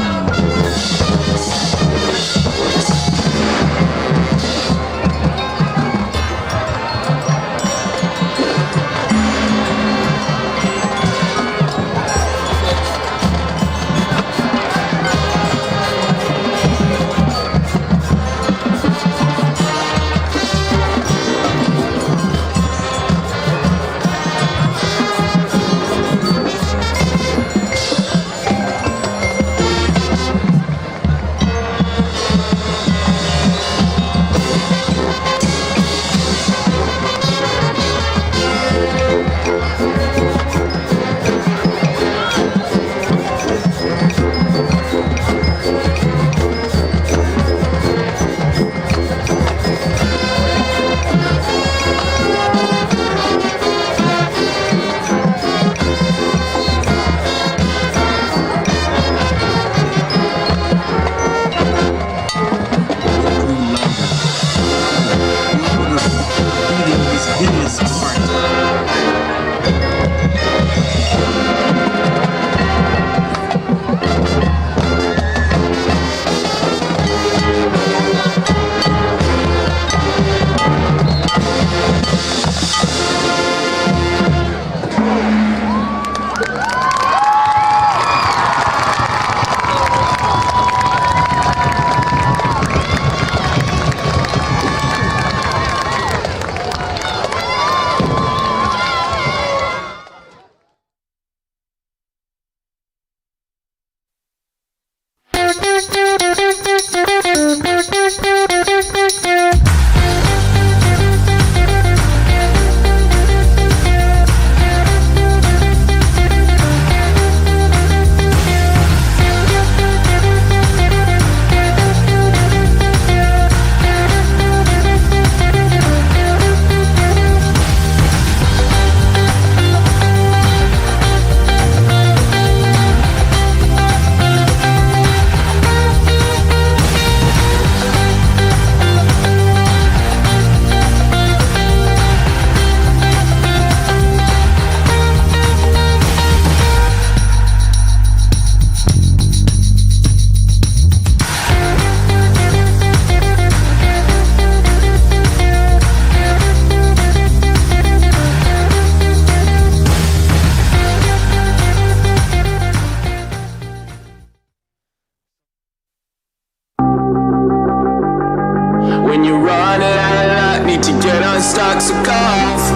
D: When you're running out of luck, need to get unstuck, so go off.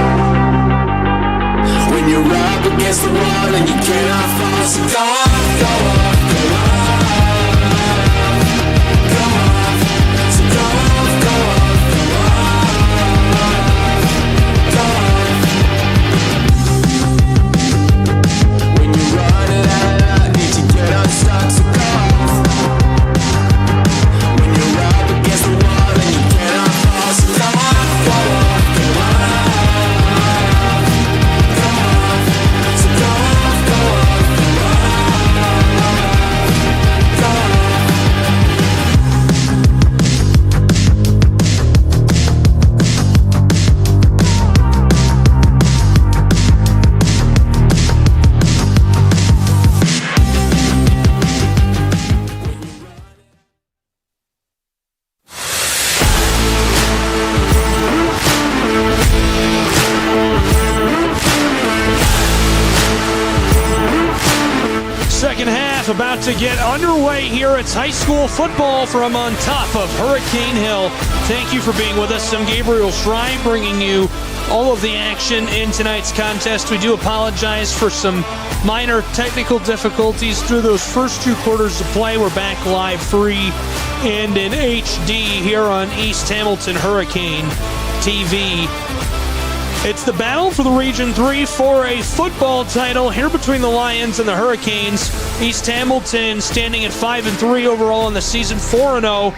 D: When you're up against the wall and you cannot fall, so go off, go off, go off, go off, so go off, go off, go off, go off. When you're running out of luck, need to get unstuck, so go off. When you're up against the wall and you cannot fall, so go off, go off, go off, go off, so go off, go off, go off, go off.
A: Second half about to get underway here. It's high school football from on top of Hurricane Hill. Thank you for being with us. I'm Gabriel Schrei, bringing you all of the action in tonight's contest. We do apologize for some minor technical difficulties through those first two quarters of play. We're back live, free, and in HD here on East Hamilton Hurricane TV. It's the battle for the Region 3 4A football title here between the Lions and the Hurricanes. East Hamilton standing at 5-3 overall in the season, 4-0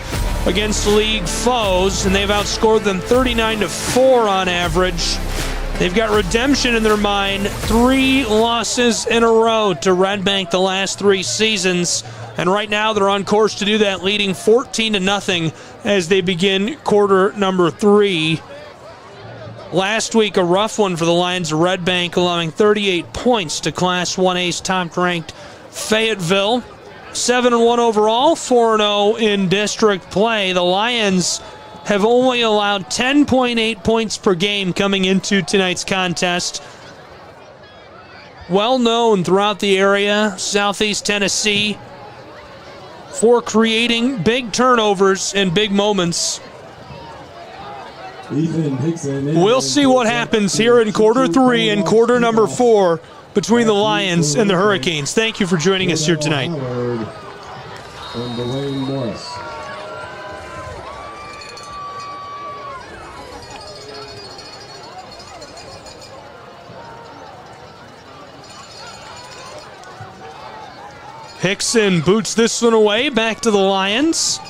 A: against league foes, and they've outscored them 39-4 on average. They've got redemption in their mind, 3 losses in a row to Red Bank the last 3 seasons. And right now they're on course to do that, leading 14-0 as they begin quarter number 3. Last week, a rough one for the Lions of Red Bank, allowing 38 points to Class 1A's top-ranked Fayetteville. 7-1 overall, 4-0 in district play. The Lions have only allowed 10.8 points per game coming into tonight's contest. Well known throughout the area, Southeast Tennessee, for creating big turnovers and big moments. We'll see what happens here in quarter 3 and quarter number 4 between the Lions and the Hurricanes. Thank you for joining us here tonight. Hickson boots this one away, back to the Lions.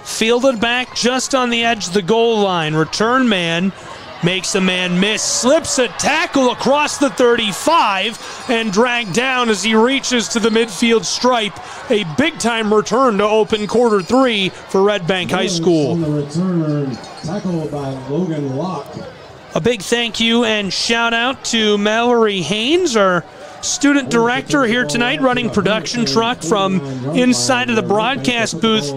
A: Fielded back just on the edge of the goal line. Return man makes a man miss, slips a tackle across the 35 and dragged down as he reaches to the midfield stripe. A big-time return to open quarter 3 for Red Bank High School.
B: The return, tackled by Logan Locke.
A: A big thank you and shout out to Mallory Haynes, our student director here tonight, running production truck from inside of the broadcast booth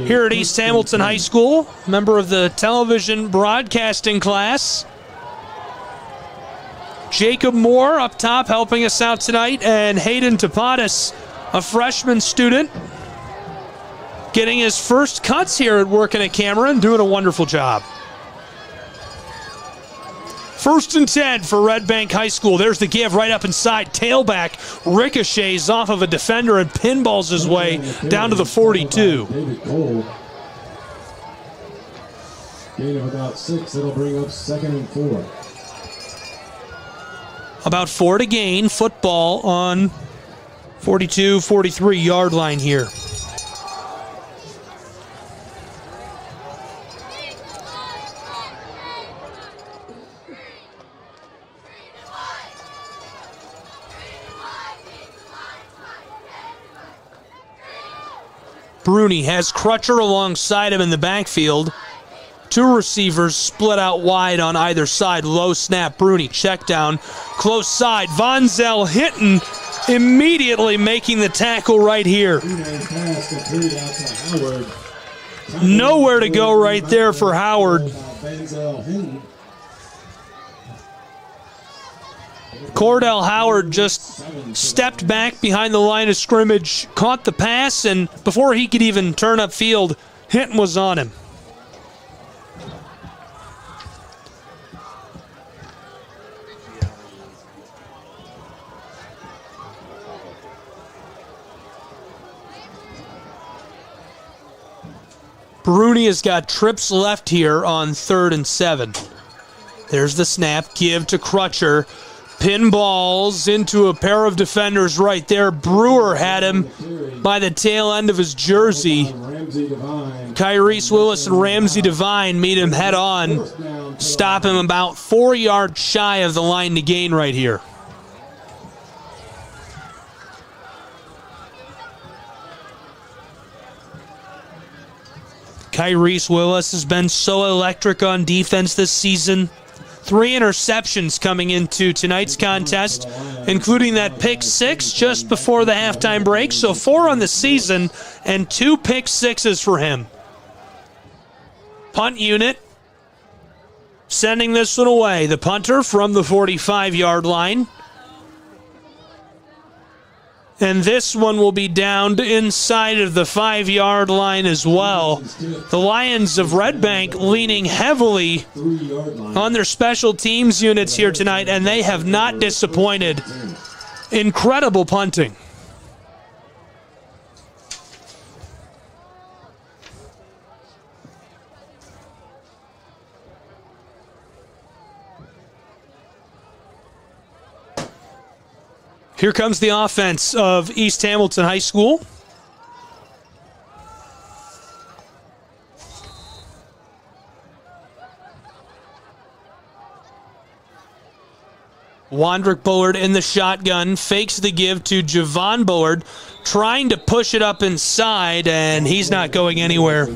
A: here at East Hamilton High School, member of the television broadcasting class. Jacob Moore up top helping us out tonight, and Hayden Tapatis, a freshman student, getting his first cuts here at working a camera and doing a wonderful job. 1st and 10 for Red Bank High School. There's the give right up inside. Tailback ricochets off of a defender and pinballs his way down to the 42.
B: David Cole. Gain of about 6. It'll bring up 2nd and 4.
A: About 4 to gain. Football on 42, 43 yard line here. Bruni has Crutcher alongside him in the backfield. 2 receivers split out wide on either side. Low snap, Bruni check down. Close side, Von Zell Hinton immediately making the tackle right here. Nowhere to go right there for Howard. Cordell Howard just stepped back behind the line of scrimmage, caught the pass, and before he could even turn upfield, Hinton was on him. Bruni has got trips left here on 3rd and 7. There's the snap, give to Crutcher. Pinballs into a pair of defenders right there. Brewer had him by the tail end of his jersey. Kyrese Willis and Ramsey Devine meet him head on. Stop him about 4 yards shy of the line to gain right here. Kyrese Willis has been so electric on defense this season. 3 interceptions coming into tonight's contest, including that pick 6 just before the halftime break. So 4 on the season and 2 pick 6s for him. Punt unit sending this one away. The punter from the 45-yard line. And this one will be downed inside of the 5-yard line as well. The Lions of Red Bank leaning heavily on their special teams units here tonight, and they have not disappointed. Incredible punting. Here comes the offense of East Hamilton High School. Wandrick Bullard in the shotgun, fakes the give to Javon Bullard, trying to push it up inside, and he's not going anywhere.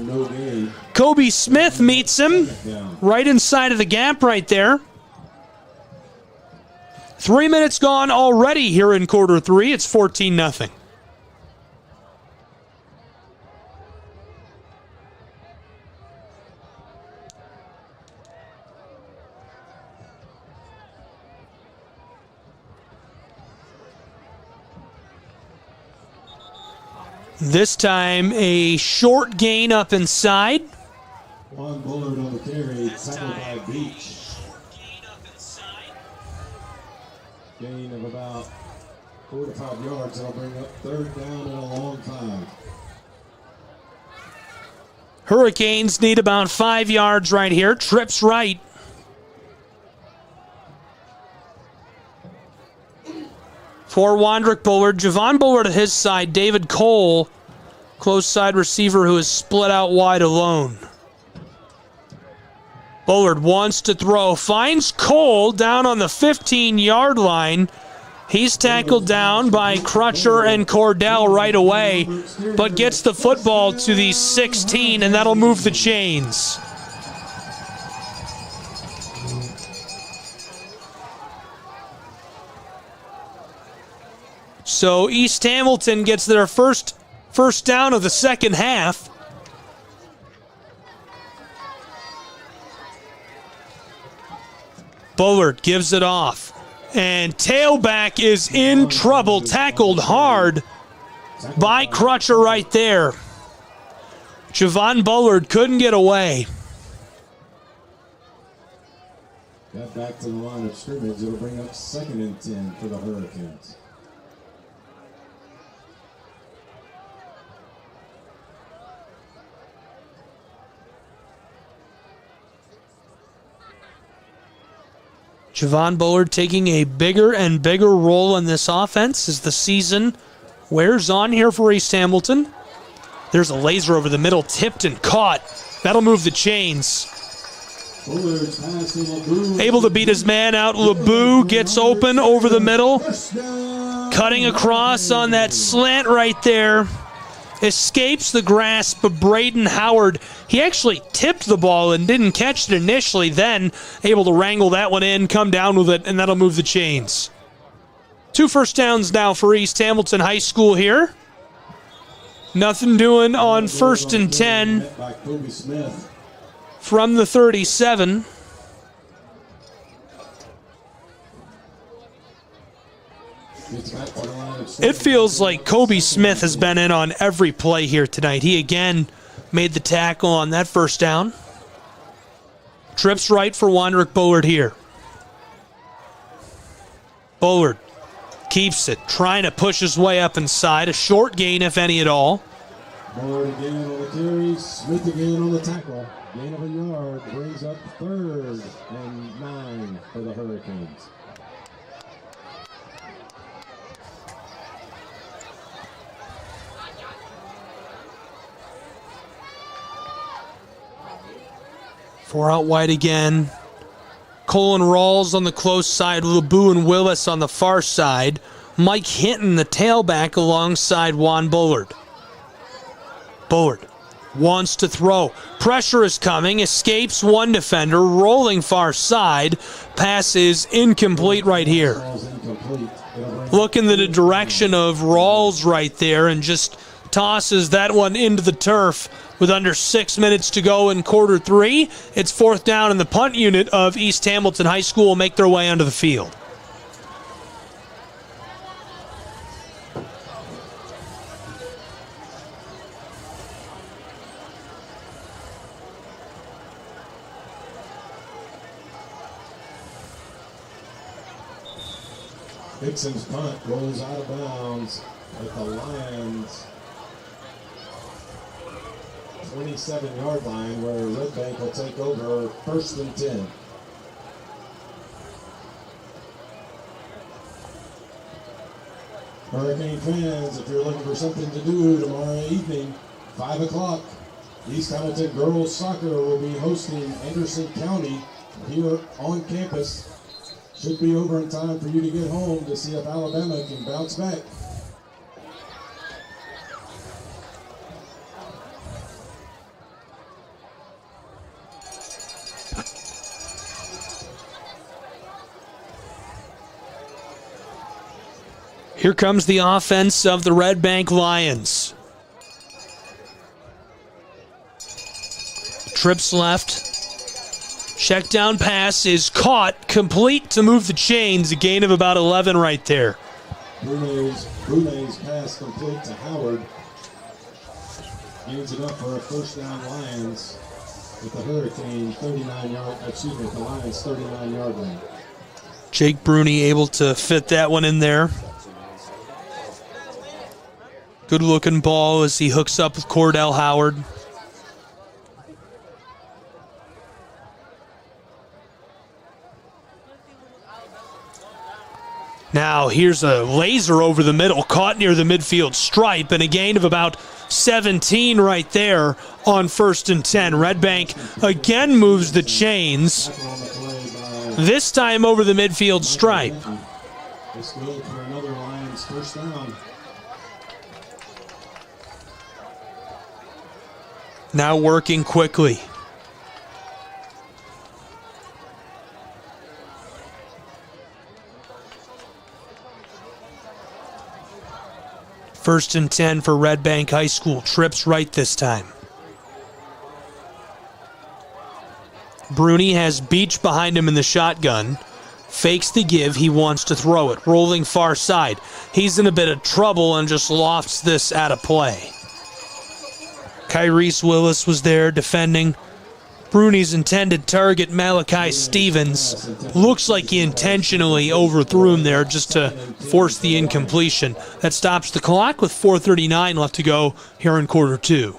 A: Kobe Smith meets him right inside of the gap right there. 3 minutes gone already here in quarter three. It's 14-0. This time a short gain up inside.
B: Juan Bullard on the carry, tackled by Beach. Gain of about 4 to 5 yards. That'll bring up 3rd down and a long 5.
A: Hurricanes need about 5 yards right here. Trips right. For Wandrick Bullard, Javon Bullard at his side, David Cole, close side receiver who is split out wide alone. Bullard wants to throw, finds Cole down on the 15-yard line. He's tackled down by Crutcher and Cordell right away, but gets the football to the 16, and that'll move the chains. So East Hamilton gets their first down of the second half. Bullard gives it off. And tailback is in trouble. Tackled hard by Crutcher right there. Javon Bullard couldn't get away.
B: Got back to the line of scrimmage. It'll bring up 2nd and 10 for the Hurricanes.
A: Javon Bullard taking a bigger and bigger role in this offense as the season wears on here for East Hamilton. There's a laser over the middle, tipped and caught. That'll move the chains. Able to beat his man out. LeBou gets open over the middle. Cutting across on that slant right there. Escapes the grasp of Braden Howard. He actually tipped the ball and didn't catch it initially, then able to wrangle that one in, come down with it, and that'll move the chains. 2 first downs now for East Hamilton High School here. Nothing doing on 1st and 10 from the 37. It feels like Kobe Smith has been in on every play here tonight. He again made the tackle on that first down. Trips right for Wandrick Bullard here. Bullard keeps it, trying to push his way up inside. A short gain, if any at all.
B: Bullard again on the carry. Smith again on the tackle. Gain of a yard brings up 3rd and 9 for the Hurricanes.
A: Four out wide again. Cole and Rawls on the close side. LeBou and Willis on the far side. Mike Hinton, the tailback, alongside Juan Bullard. Bullard wants to throw. Pressure is coming. Escapes one defender. Rolling far side. Pass is incomplete right here. Look in the direction of Rawls right there and just tosses that one into the turf. With under 6 minutes to go in quarter three, it's 4th down, and the punt unit of East Hamilton High School will make their way onto the field.
B: Dixon's punt rolls out of bounds at the Lions' 27-yard line, where Red Bank will take over 1st and 10. Hurricane fans, if you're looking for something to do tomorrow evening, 5 o'clock, East Hamilton Girls Soccer will be hosting Anderson County here on campus. Should be over in time for you to get home to see if Alabama can bounce back.
A: Here comes the offense of the Red Bank Lions. Trips left. Check down pass is caught, complete to move the chains. A gain of about 11 right there.
B: Brune's pass complete to Howard. Gains it up for a first down Lions with the Hurricane the Lions 39-yard line.
A: Jake Bruni able to fit that one in there. Good looking ball as he hooks up with Cordell Howard. Now here's a laser over the middle, caught near the midfield stripe, and a gain of about 17 right there on 1st and 10. Red Bank again moves the chains, this time over the midfield stripe.
B: This goes for another Lions first down.
A: Now working quickly. First and 10 for Red Bank High School. Trips right this time. Bruni has Beach behind him in the shotgun. Fakes the give. He wants to throw it. Rolling far side. He's in a bit of trouble and just lofts this out of play. Kyrese Willis was there defending. Bruni's intended target, Malachi Stevens, looks like he intentionally overthrew him there just to force the incompletion. That stops the clock with 4:39 left to go here in quarter two.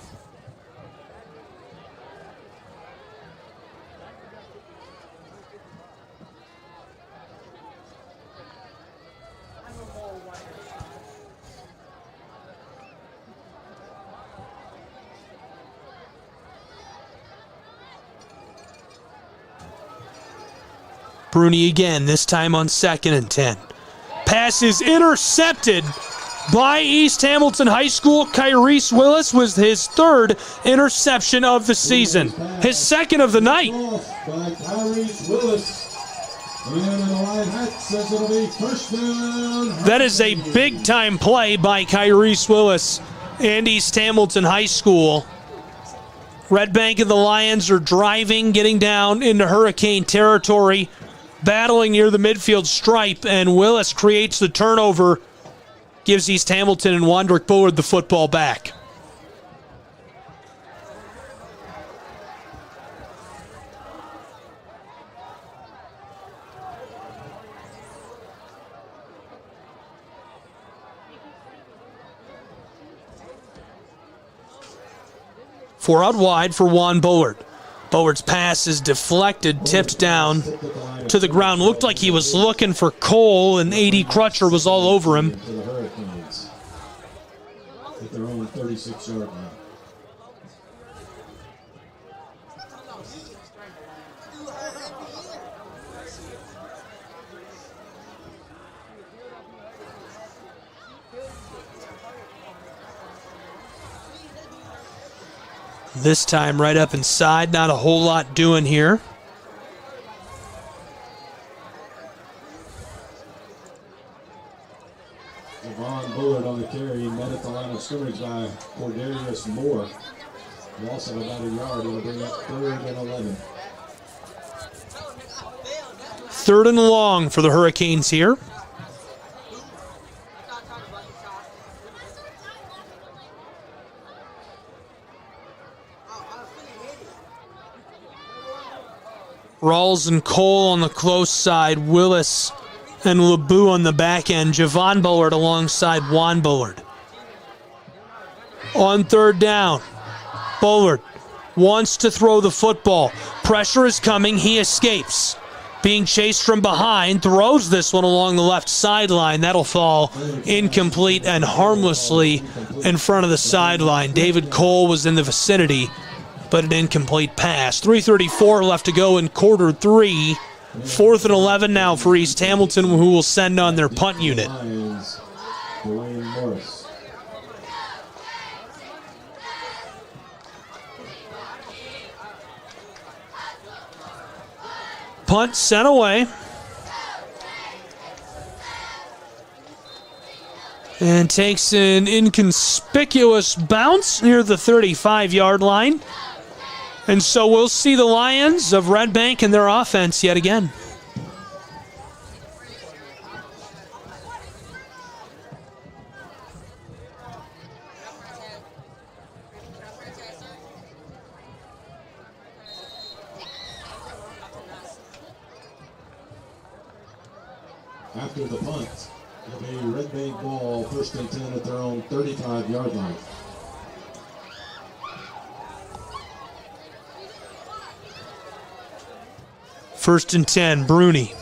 A: Bruni again, this time on 2nd and 10. Pass is intercepted by East Hamilton High School. Kyrese Willis was his 3rd interception of the season. His 2nd of the night.
B: By Kyrese Willis.
A: That is a big-time play by Kyrese Willis and East Hamilton High School. Red Bank and the Lions are driving, getting down into Hurricane territory, battling near the midfield stripe, and Willis creates the turnover, gives East Hamilton and Wandrick Bullard the football back. Four out wide for Juan Bullard. Bullard's pass is deflected, tipped down to the ground. Looked like he was looking for Cole, and A.D. Crutcher was all over him.
B: To the Hurricanes at their own 36-yard line.
A: This time right up inside, not a whole lot doing here.
B: Javon Bullard on the carry, met at the line of scrimmage by Cordarius Moore. Loss of about a yard, it'll bring up 3rd and 11.
A: 3rd and long for the Hurricanes here. Rawls and Cole on the close side, Willis and LeBou on the back end. Javon Bullard alongside Juan Bullard. On 3rd down, Bullard wants to throw the football. Pressure is coming, he escapes. Being chased from behind, throws this one along the left sideline. That'll fall incomplete and harmlessly in front of the sideline. David Cole was in the vicinity, but an incomplete pass. 3:34 left to go in quarter three. 4th and 11 now for East Hamilton, who will send on their punt unit.
B: Lions, Dwayne Morris.
A: Punt sent away. And takes an inconspicuous bounce near the 35-yard line. And so we'll see the Lions of Red Bank and their offense yet again.
B: After the punt, it'll be Red Bank ball, 1st and 10 at their own 35-yard line.
A: First and 10, Bruni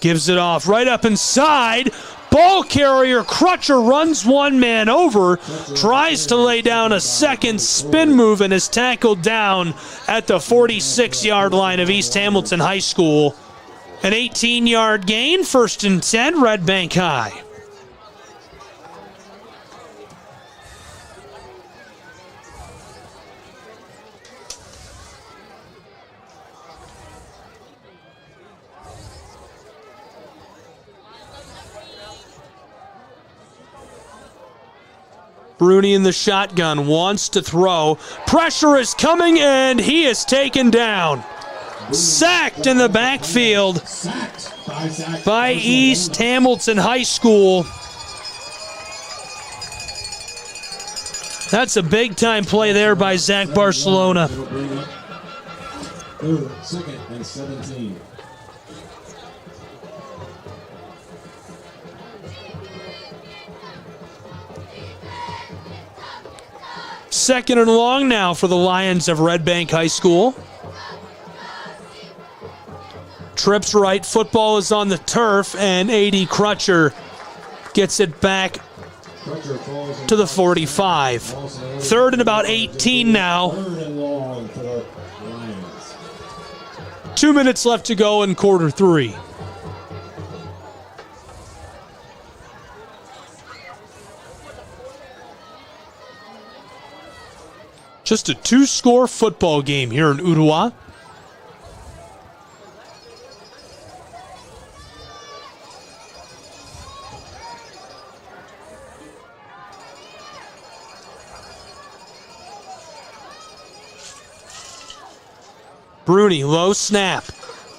A: gives it off right up inside. Ball carrier Crutcher runs one man over, tries to lay down a second spin move and is tackled down at the 46-yard line of East Hamilton High School. An 18-yard gain, 1st and 10, Red Bank High. Bruni in the shotgun, wants to throw. Pressure is coming, and he is taken down. Sacked in the backfield by East Hamilton High School. That's a big-time play there by Zach Barcelona.
B: 2nd and 17.
A: Second and long now for the Lions of Red Bank High School. Trips right, football is on the turf, and A.D. Crutcher gets it back to the 45. 3rd and about 18 now. 2 minutes left to go in quarter 3. Just a 2-score football game here in Ooltewah. Bruni, low snap,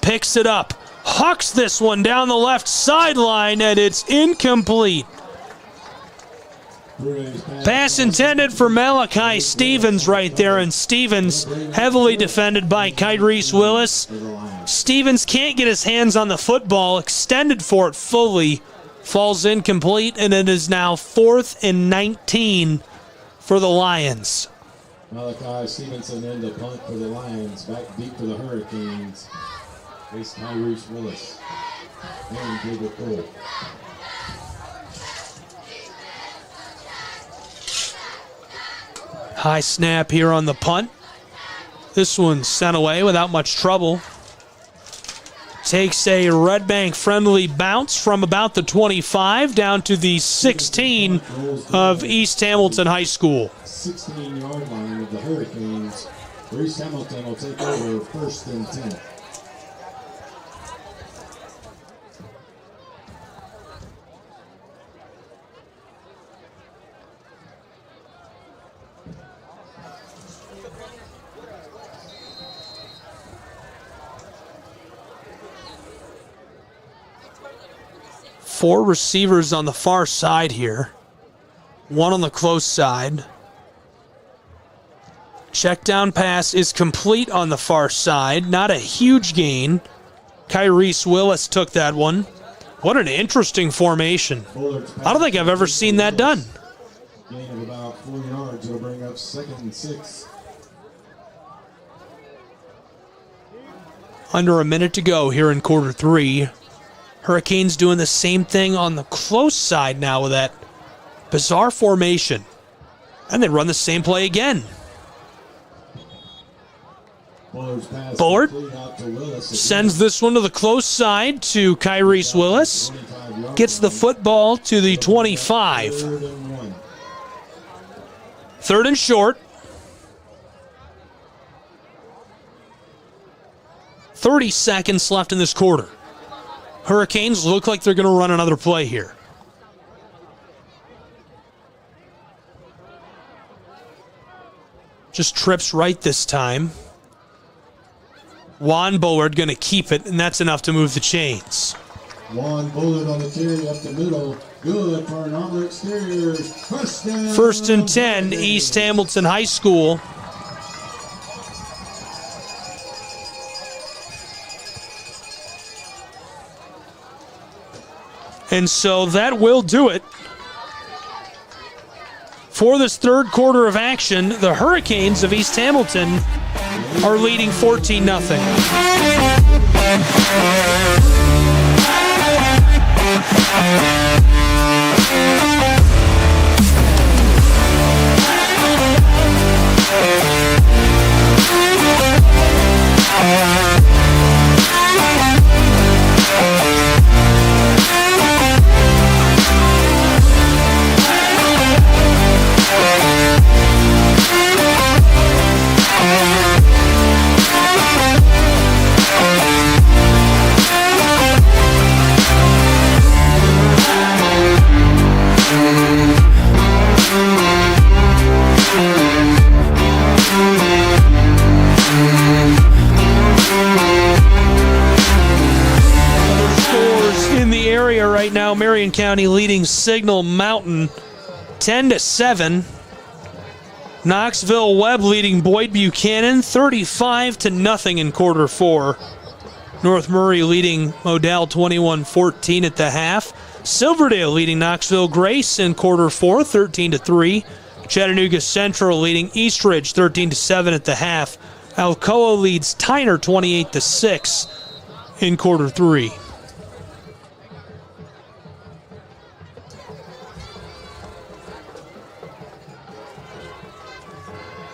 A: picks it up, hucks this one down the left sideline, and it's incomplete. Pass intended for Malachi Stevens right there, and Stevens heavily defended by Kyrese Willis. Stevens can't get his hands on the football, extended for it fully, falls incomplete, and it is now 4th and 19 for the Lions.
B: Malachi Stevenson in the punt for the Lions, back deep for the Hurricanes. Face Kyrese Willis and David Cole.
A: High snap here on the punt. This one's sent away without much trouble. Takes a Red Bank friendly bounce from about the 25 down to the 16 of East Hamilton High School.
B: 16-yard line of the Hurricanes. East Hamilton will take over 1st and 10.
A: Four receivers on the far side here. One on the close side. Check down pass is complete on the far side. Not a huge gain. Kyrese Willis took that one. What an interesting formation. I don't think I've ever seen that done.
B: Gain of about 4 yards will bring up 2nd and 6.
A: Under a minute to go here in quarter 3. Hurricanes doing the same thing on the close side now with that bizarre formation. And they run the same play again. Bullard sends this one to the close side to Kyrese Willis. Gets the football to the 25. Third and short. 30 seconds left in this quarter. Hurricanes look like they're going to run another play here. Just trips right this time. Juan Bullard going to keep it, and that's enough to move the chains.
B: Juan Bullard on the carry up the middle. Good for another exterior.
A: First and 10, East Hamilton High School. And so that will do it. For this third quarter of action, the Hurricanes of East Hamilton are leading 14-0. Right now, Marion County leading Signal Mountain 10-7. Knoxville Webb leading Boyd Buchanan 35-0 in quarter four. North Murray leading Modell 21-14 at the half. Silverdale leading Knoxville Grace in quarter four 13-3. Chattanooga Central leading Eastridge 13-7 at the half. Alcoa leads Tyner 28-6 in quarter three.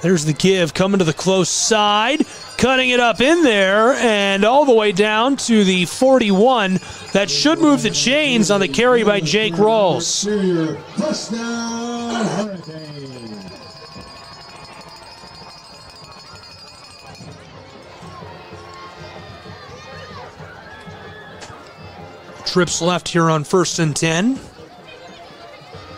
A: There's the give coming to the close side, cutting it up in there and all the way down to the 41. That should move the chains on the carry by Jake Rawls. Trips left here on 1st and 10.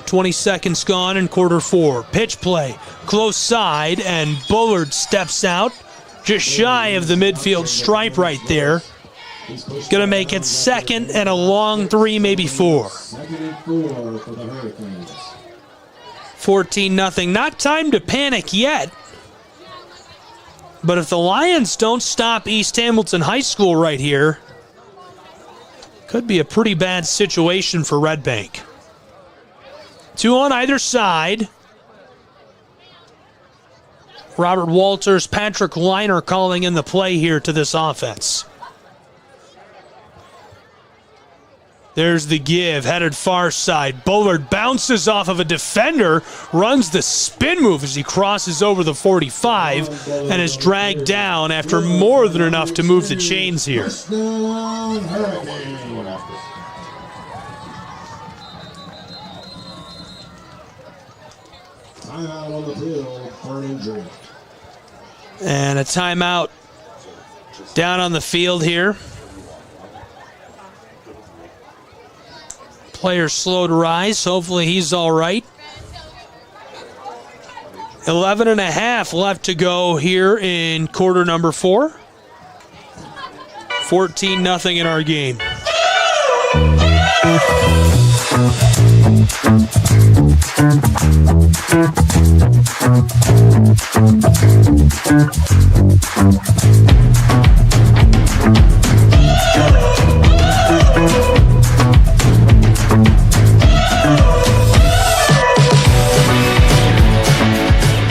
A: 20 seconds gone in quarter four. Pitch play, close side, and Bullard steps out just shy of the midfield stripe right there. Going to make it second and a long three, maybe four. 14-0. Not time to panic yet. But if the Lions don't stop East Hamilton High School right here, could be a pretty bad situation for Red Bank. Two on either side. Robert Walters, Patrick Liner calling in the play here to this offense. There's the give, headed far side. Bullard bounces off of a defender, runs the spin move as he crosses over the 45, and is dragged down after more than enough to move the chains here.
B: Timeout on the field for an injury.
A: And a timeout down on the field here. Player slow to rise. Hopefully he's all right. 11.5 left to go here in quarter number 4. 14-0 in our game.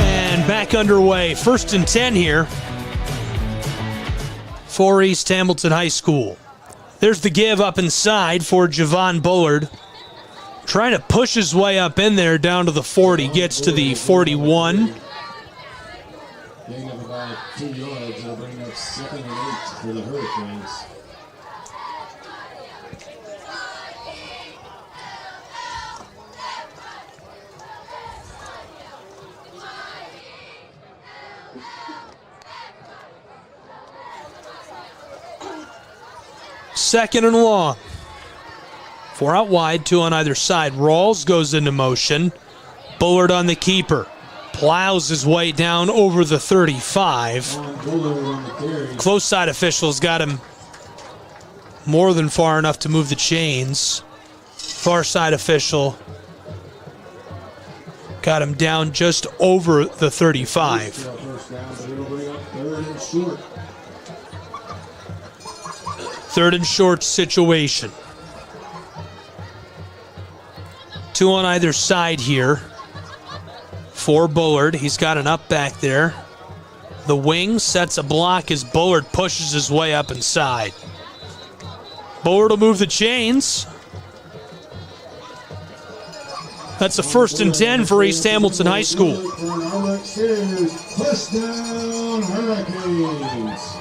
A: And back underway. 1st and 10 here for East Hamilton High School. There's the give up inside for Javon Bullard. Trying to push his way up in there down to the 40. Gets to the 41.
B: Gain of about 2 yards. They'll bring up for the Hurricanes.
A: Second and long. 4 out wide, 2 on either side. Rawls goes into motion. Bullard on the keeper. Plows his way down over the 35. Close side officials got him more than far enough to move the chains. Far side official got him down just over the 35. Third and short situation. 2 on either side here. For Bullard, he's got an up back there. The wing sets a block as Bullard pushes his way up inside. Bullard will move the chains. That's a 1st and 10 for East Hamilton High School.
B: Touchdown Hurricanes.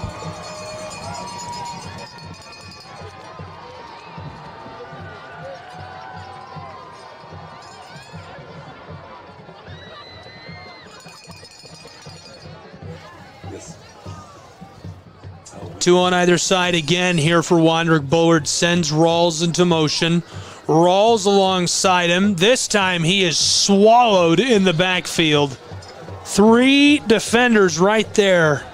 A: Two on either side again here for Wandrick. Bullard sends Rawls into motion. Rawls alongside him. This time he is swallowed in the backfield. 3 defenders right there.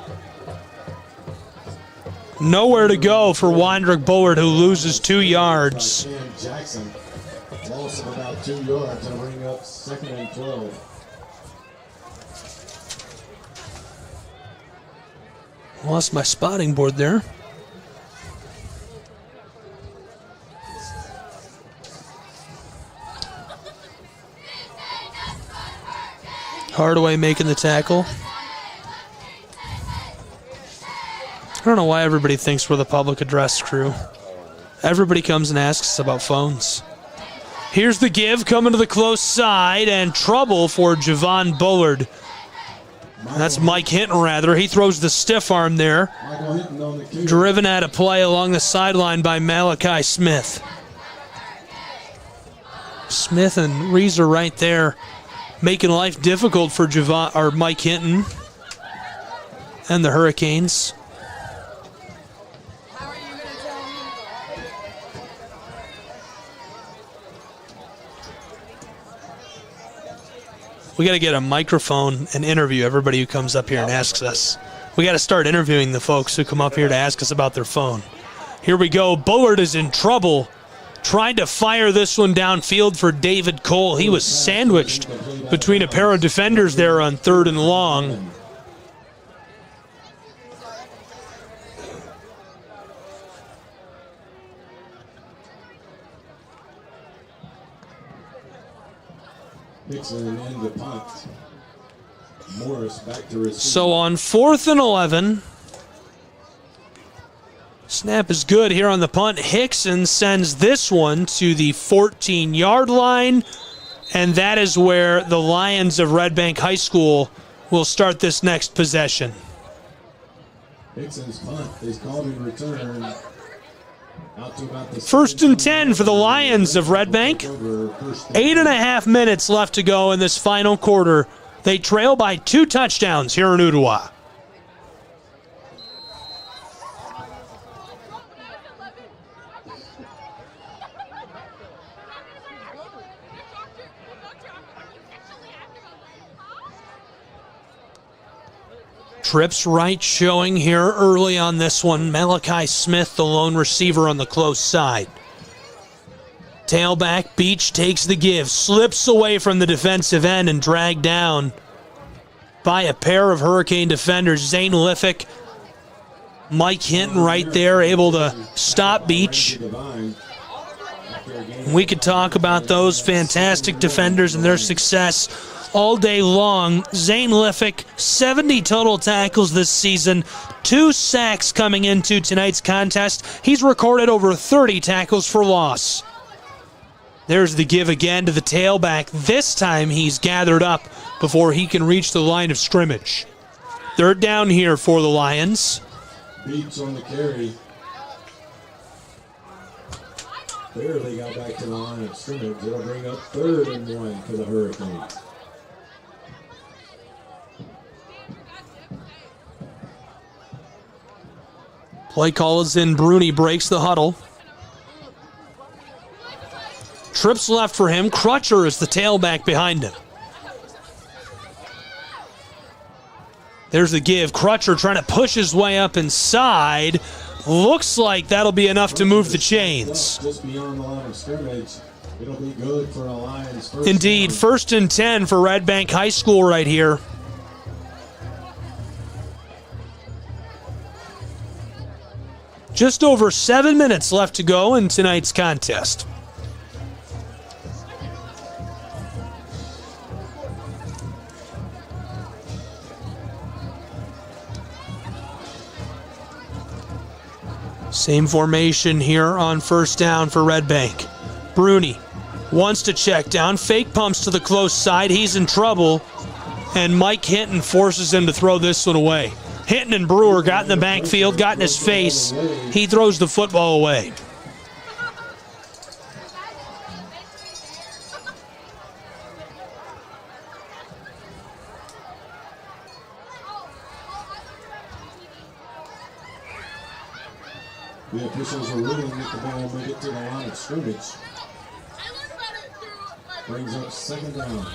A: Nowhere to go for Wandrick Bullard, who loses 2 yards.
B: Jackson loss of about 2 yards and bring up 2nd and 12.
A: Lost my spotting board there. Hardaway making the tackle. I don't know why everybody thinks we're the public address crew. Everybody comes and asks us about phones. Here's the give coming to the close side, and trouble for Javon Bullard. That's Mike Hinton, rather. He throws the stiff arm there. Driven out of play along the sideline by Malachi Smith. Smith and Reeser right there, making life difficult for Mike Hinton and the Hurricanes. We got to get a microphone and interview everybody who comes up here and asks us. We got to start interviewing the folks who come up here to ask us about their phone. Here we go. Bullard is in trouble, trying to fire this one downfield for David Cole. He was sandwiched between a pair of defenders there on 3rd and long.
B: Nixon in the punt. Morris back to receive.
A: So on 4th and 11, snap is good here on the punt. Hickson sends this one to the 14-yard line, and that is where the Lions of Red Bank High School will start this next possession.
B: Hickson's punt is called in return. Out to about the
A: 1st and 10 for the Lions of Red Bank. 8.5 minutes left to go in this final quarter. They trail by 2 touchdowns here in Ooltewah. Trips right showing here early on this one. Malachi Smith, the lone receiver on the close side. Tailback Beach takes the give, slips away from the defensive end and dragged down by a pair of Hurricane defenders. Zane Liffick, Mike Hinton right there, able to stop Beach. We could talk about those fantastic defenders and their success all day long. Zane Liffick, 70 total tackles this season, 2 sacks coming into tonight's contest. He's recorded over 30 tackles for loss. There's the give again to the tailback. This time he's gathered up before he can reach the line of scrimmage. 3rd down here for the Lions.
B: Beach on the carry. Barely got back to the line of scrimmage. It'll bring up 3rd and 1 for the Hurricanes.
A: Play call is in. Bruni breaks the huddle. Trips left for him. Crutcher is the tailback behind him. There's the give. Crutcher trying to push his way up inside. Looks like that'll be enough to move the chains.
B: Just beyond the line of scrimmage. It'll be good for a Lions first.
A: Indeed,
B: down.
A: 1st and 10 for Red Bank High School right here. Just over 7 minutes left to go in tonight's contest. Same formation here on 1st down for Red Bank. Bruni wants to check down. Fake pumps to the close side. He's in trouble. And Mike Hinton forces him to throw this one away. Hinton and Brewer got in the backfield, got in his face. He throws the football away.
B: The officials are ruling that the ball made it to the line of scrimmage. Brings up 2nd down.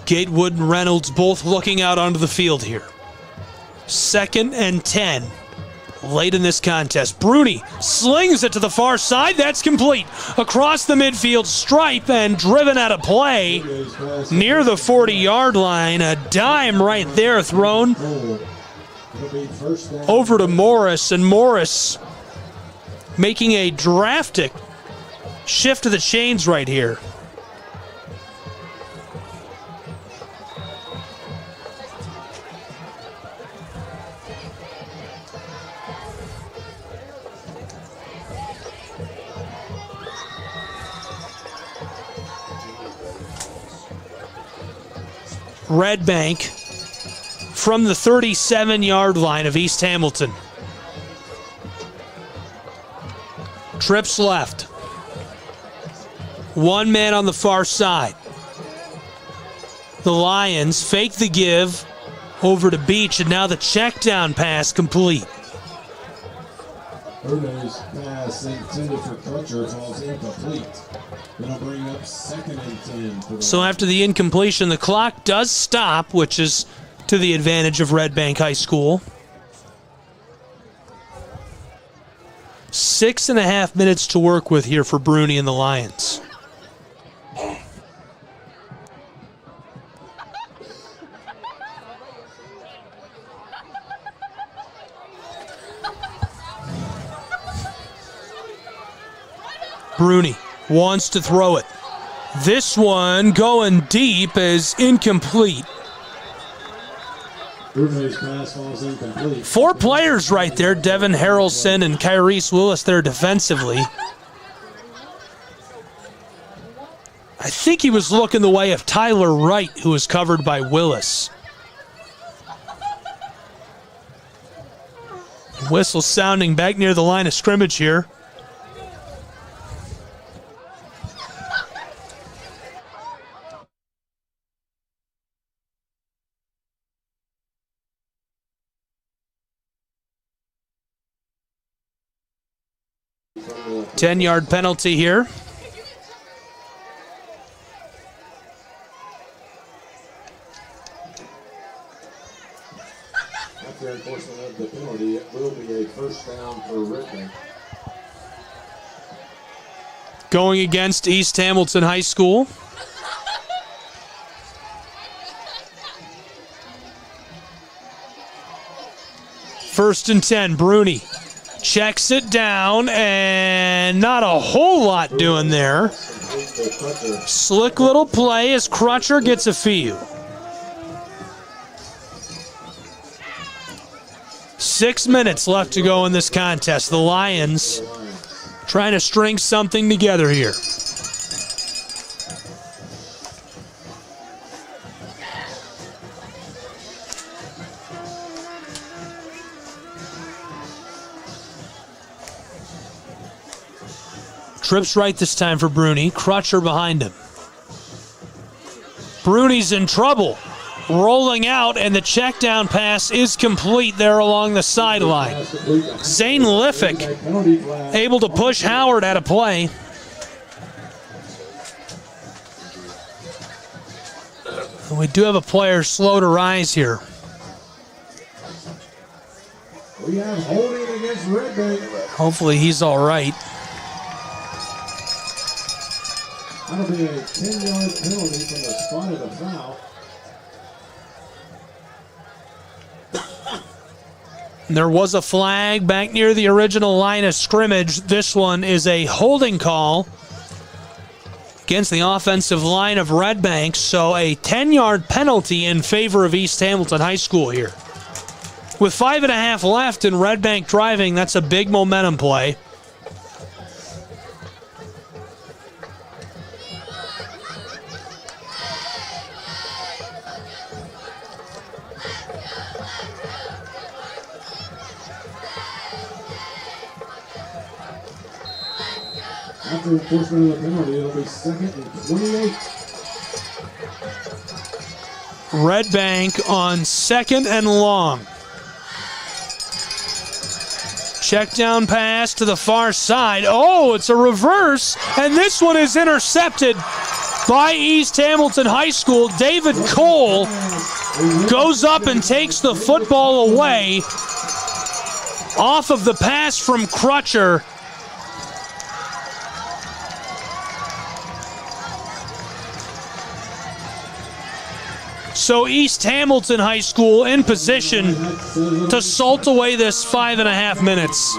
A: Gatewood and Reynolds both looking out onto the field here. 2nd and 10. Late in this contest. Bruni slings it to the far side. That's complete. Across the midfield stripe and driven out of play near the 40-yard line. A dime right there thrown over to Morris. And Morris making a drastic shift to the chains right here. Red Bank from the 37-yard line of East Hamilton. Trips left. One man on the far side. The Lions fake the give over to Beach, and now the check down pass complete.
B: Bruno's pass intended for Crutcher falls incomplete. It'll bring up 2nd and 10.
A: So after the incompletion, the clock does stop, which is to the advantage of Red Bank High School. 6.5 minutes to work with here for Bruni and the Lions. Bruni wants to throw it. This one going deep is incomplete.
B: Bruno's pass falls incomplete.
A: 4 players right there, Devin Harrelson and Kyrese Willis there defensively. I think he was looking the way of Tyler Wright, who was covered by Willis. Whistle sounding back near the line of scrimmage here.
B: From the
A: 10-yard penalty here.
B: After enforcement of the penalty, it will be a first down for Red Bank.
A: Going against East Hamilton High School. First and 10, Bruni checks it down, and not a whole lot doing there. Slick little play as Crutcher gets a few. 6 minutes left to go in this contest. The Lions trying to string something together here. Trips right this time for Bruni. Crutcher behind him. Bruni's in trouble. Rolling out, and the check down pass is complete there along the sideline. Zane Liffick able to push Howard out of play. We do have a player slow to rise here.
B: We have holding against Red Bank.
A: Hopefully he's all right.
B: That'll be a 10-yard penalty from the spot of the foul.
A: There was a flag back near the original line of scrimmage. This one is a holding call against the offensive line of Red Bank, so a 10-yard penalty in favor of East Hamilton High School here. With 5.5 left and Red Bank driving, that's a big momentum play.
B: After enforcement of the penalty, it'll be 2nd and 28.
A: Red Bank on 2nd and long. Check down pass to the far side. Oh, it's a reverse, and this one is intercepted by East Hamilton High School. David Cole goes up and takes the football away off of the pass from Crutcher. So East Hamilton High School in position to salt away this 5.5 minutes.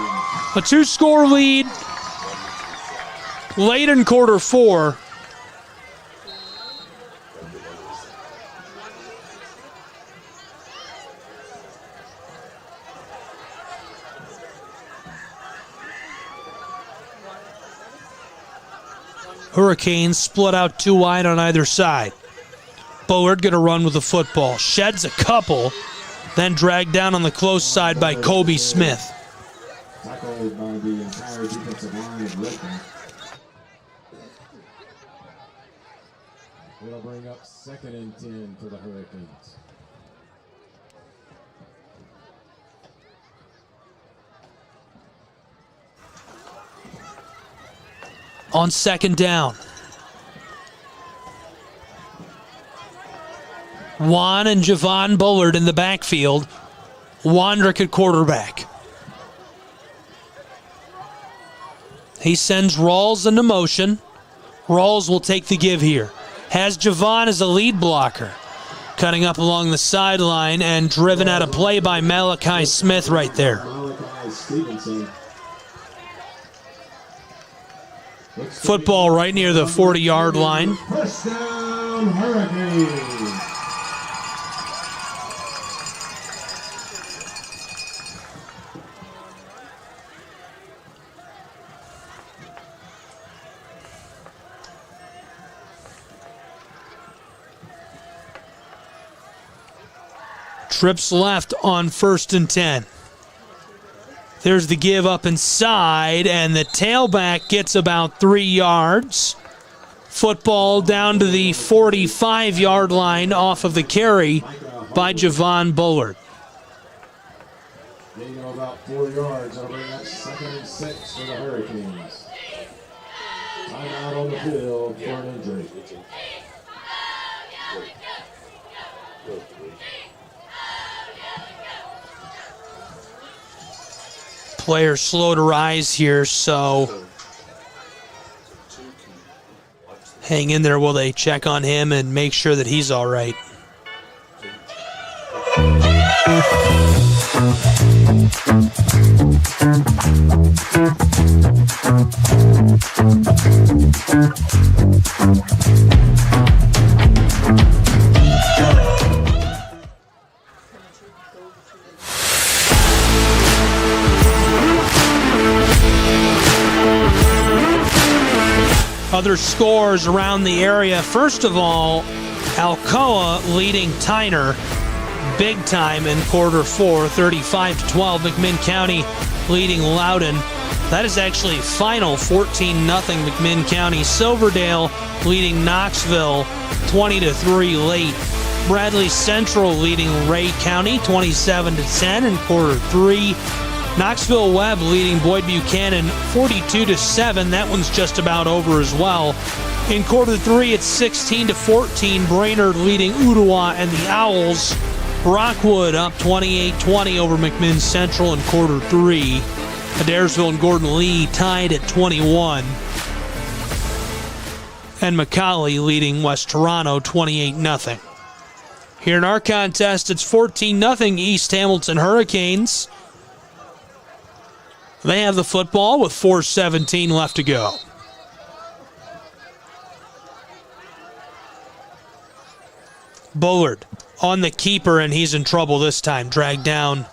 A: A 2-score lead late in quarter 4. Hurricanes split out 2 wide on either side. Bullard going to run with the football. Sheds a couple, then dragged down on the close side by Kobe Smith.
B: Tackled by the entire defensive line of Red Bank. It'll bring up 2nd and 10 for the Hurricanes.
A: On 2nd down. Juan and Javon Bullard in the backfield. Wandrick at quarterback. He sends Rawls into motion. Rawls will take the give here. Has Javon as a lead blocker. Cutting up along the sideline and driven out of play by Malachi Smith right there. Football right near the 40-yard line.
B: First down, Hurricanes.
A: Trips left on 1st and 10. There's the give up inside, and the tailback gets about 3 yards. Football down to the 45-yard line off of the carry by Javon Bullard.
B: They go about 4 yards. I'll bring up 2nd and 6 for the Hurricanes. Timeout on the field for an injury.
A: Player slow to rise here, so hang in there while they check on him and make sure that he's all right. Other scores around the area. First of all, Alcoa leading Tyner big time in quarter 4, 35-12. McMinn County leading Loudon. That is actually final 14-0 McMinn County. Silverdale leading Knoxville 20-3 late. Bradley Central leading Ray County 27-10 in quarter 3. Knoxville Webb leading Boyd Buchanan 42-7. That one's just about over as well. In quarter 3, it's 16-14. Brainerd leading Ooltewah and the Owls. Rockwood up 28-20 over McMinn Central in quarter 3. Adairsville and Gordon Lee tied at 21. And McCauley leading West Toronto 28-0. Here in our contest, it's 14-0 East Hamilton Hurricanes. They have the football with 4:17 left to go. Bullard on the keeper, and he's in trouble this time. Dragged down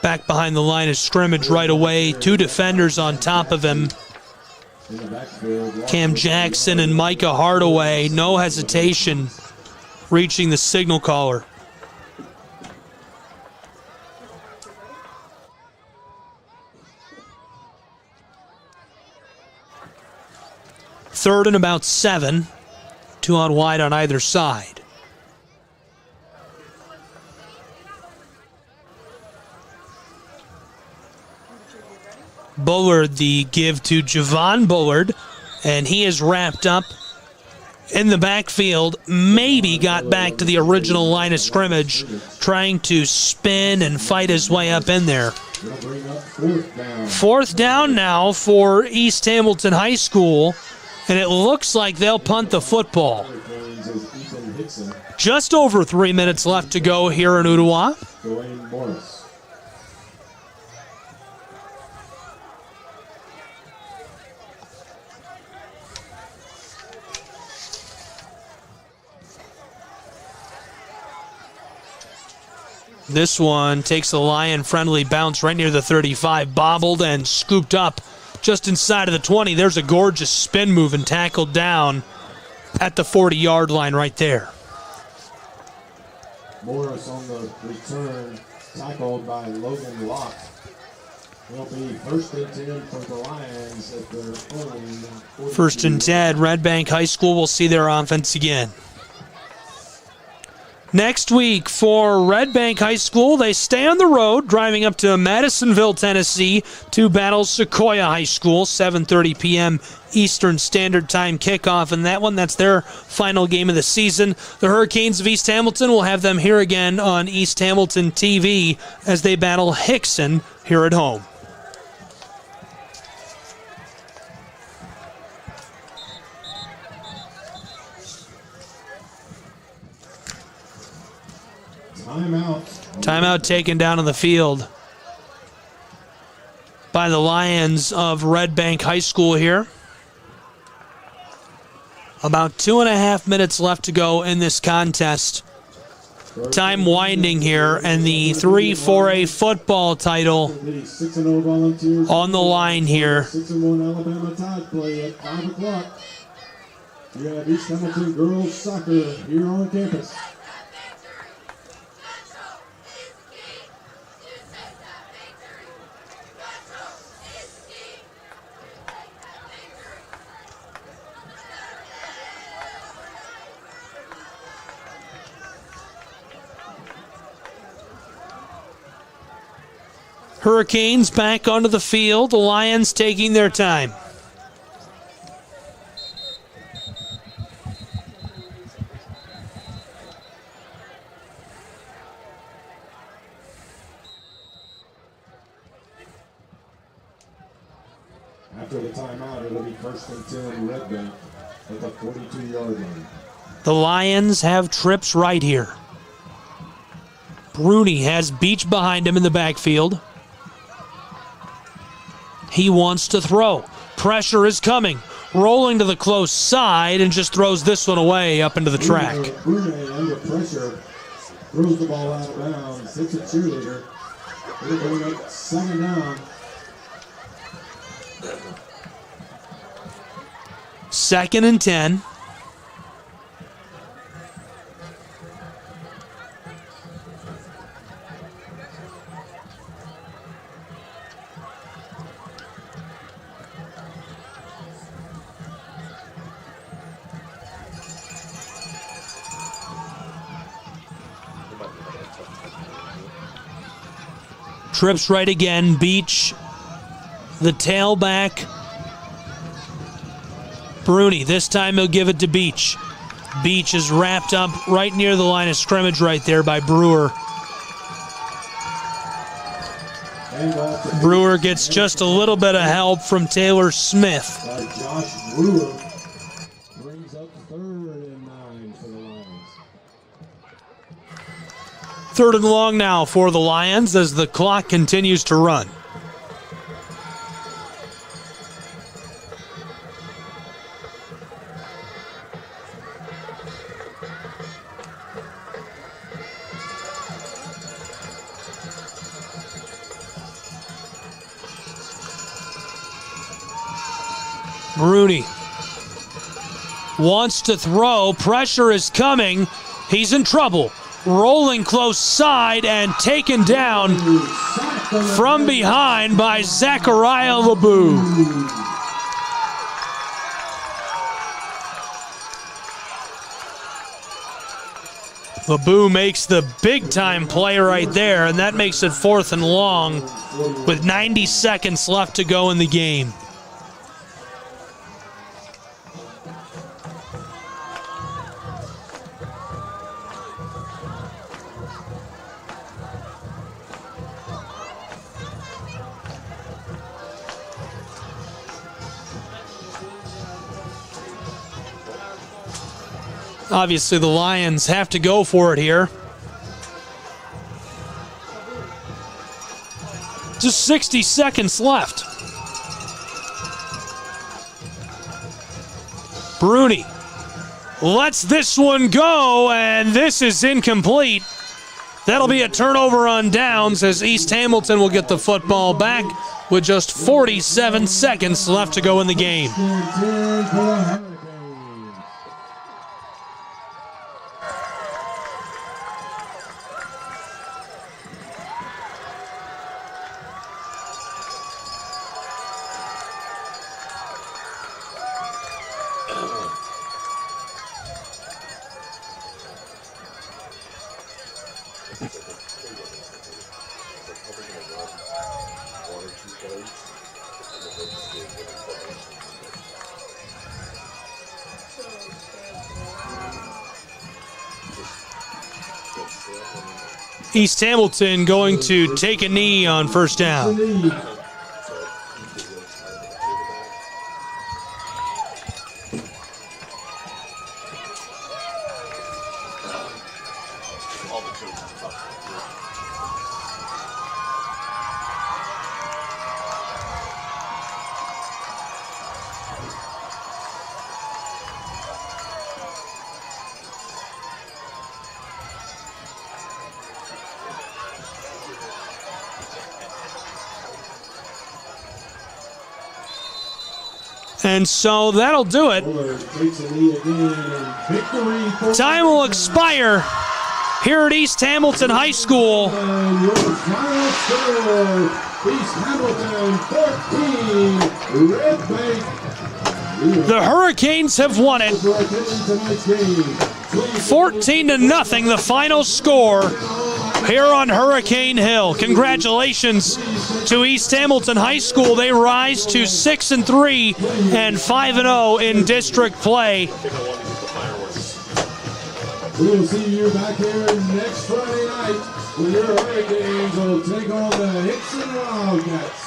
A: back behind the line of scrimmage right away. 2 defenders on top of him. Cam Jackson and Micah Hardaway. No hesitation reaching the signal caller. Third and about 7. 2 out wide on either side. Bullard, the give to Javon Bullard, and he is wrapped up in the backfield. Maybe got back to the original line of scrimmage, trying to spin and fight his way up in there. 4th down now for East Hamilton High School, and it looks like they'll punt the football. Just over 3 minutes left to go here in Ooltewah. This one takes a Lion-friendly bounce right near the 35, bobbled and scooped up just inside of the 20. There's a gorgeous spin move and tackled down at the 40-yard line right there.
B: Morris on the return, tackled by Logan Locke. It'll be 1st and 10 for the Lions at their own
A: 1st and 10, Red Bank High School will see their offense again. Next week for Red Bank High School, they stay on the road, driving up to Madisonville, Tennessee, to battle Sequoia High School, 7:30 p.m. Eastern Standard Time kickoff. And that one, that's their final game of the season. The Hurricanes of East Hamilton will have them here again on East Hamilton TV as they battle Hickson here at home. Timeout taken down on the field by the Lions of Red Bank High School here. About 2.5 minutes left to go in this contest. Time winding here, and the 3-4A football title on the line here.
B: 6-1 Alabama Tide play at 5 o'clock. You have East Hamilton girls soccer here on campus.
A: Hurricanes back onto the field. The Lions taking their time.
B: After the timeout, it'll be 1st and 10 Red Bank at the 42-yard line.
A: The Lions have trips right here. Bruni has Beach behind him in the backfield. He wants to throw. Pressure is coming. Rolling to the close side and just throws this one away up into the track.
B: Bruni under pressure throws the ball out of bounds. Hits a cheerleader. They're going up 2nd down.
A: 2nd and 10. Trips right again. Beach, the tailback. Bruni, this time he'll give it to Beach. Beach is wrapped up right near the line of scrimmage right there by Brewer. Brewer gets just a little bit of help from Taylor Smith.
B: Josh Brewer brings up 3rd and 9 for the Lions.
A: 3rd and long now for the Lions as the clock continues to run. Bruni wants to throw. Pressure is coming. He's in trouble. Rolling close side and taken down from behind by Zachariah LeBou. LeBou makes the big-time play right there, and that makes it 4th and long with 90 seconds left to go in the game. Obviously, the Lions have to go for it here. Just 60 seconds left. Bruni lets this one go, and this is incomplete. That'll be a turnover on downs as East Hamilton will get the football back with just 47 seconds left to go in the game. East Hamilton going to take a knee on 1st down. And so that'll do it. Time will expire here at East Hamilton High School.
B: And your final score, East Hamilton 14, Red Bank.
A: The Hurricanes have won it. 14-0, the final score here on Hurricane Hill. Congratulations to East Hamilton High School. They rise to 6-3 and 5-0 in district play.
B: We will see you back here next Friday night when your Hurricanes will take on the Hickson Wildcats.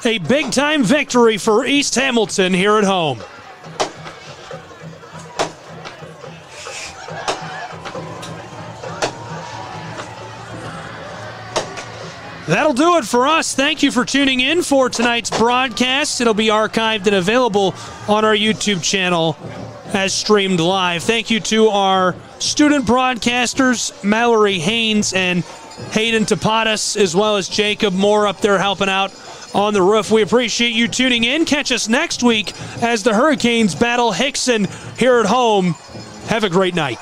A: A big-time victory for East Hamilton here at home. That'll do it for us. Thank you for tuning in for tonight's broadcast. It'll be archived and available on our YouTube channel as streamed live. Thank you to our student broadcasters, Mallory Haynes and Hayden Tapadas, as well as Jacob Moore up there helping out on the roof. We appreciate you tuning in. Catch us next week as the Hurricanes battle Hickson here at home. Have a great night.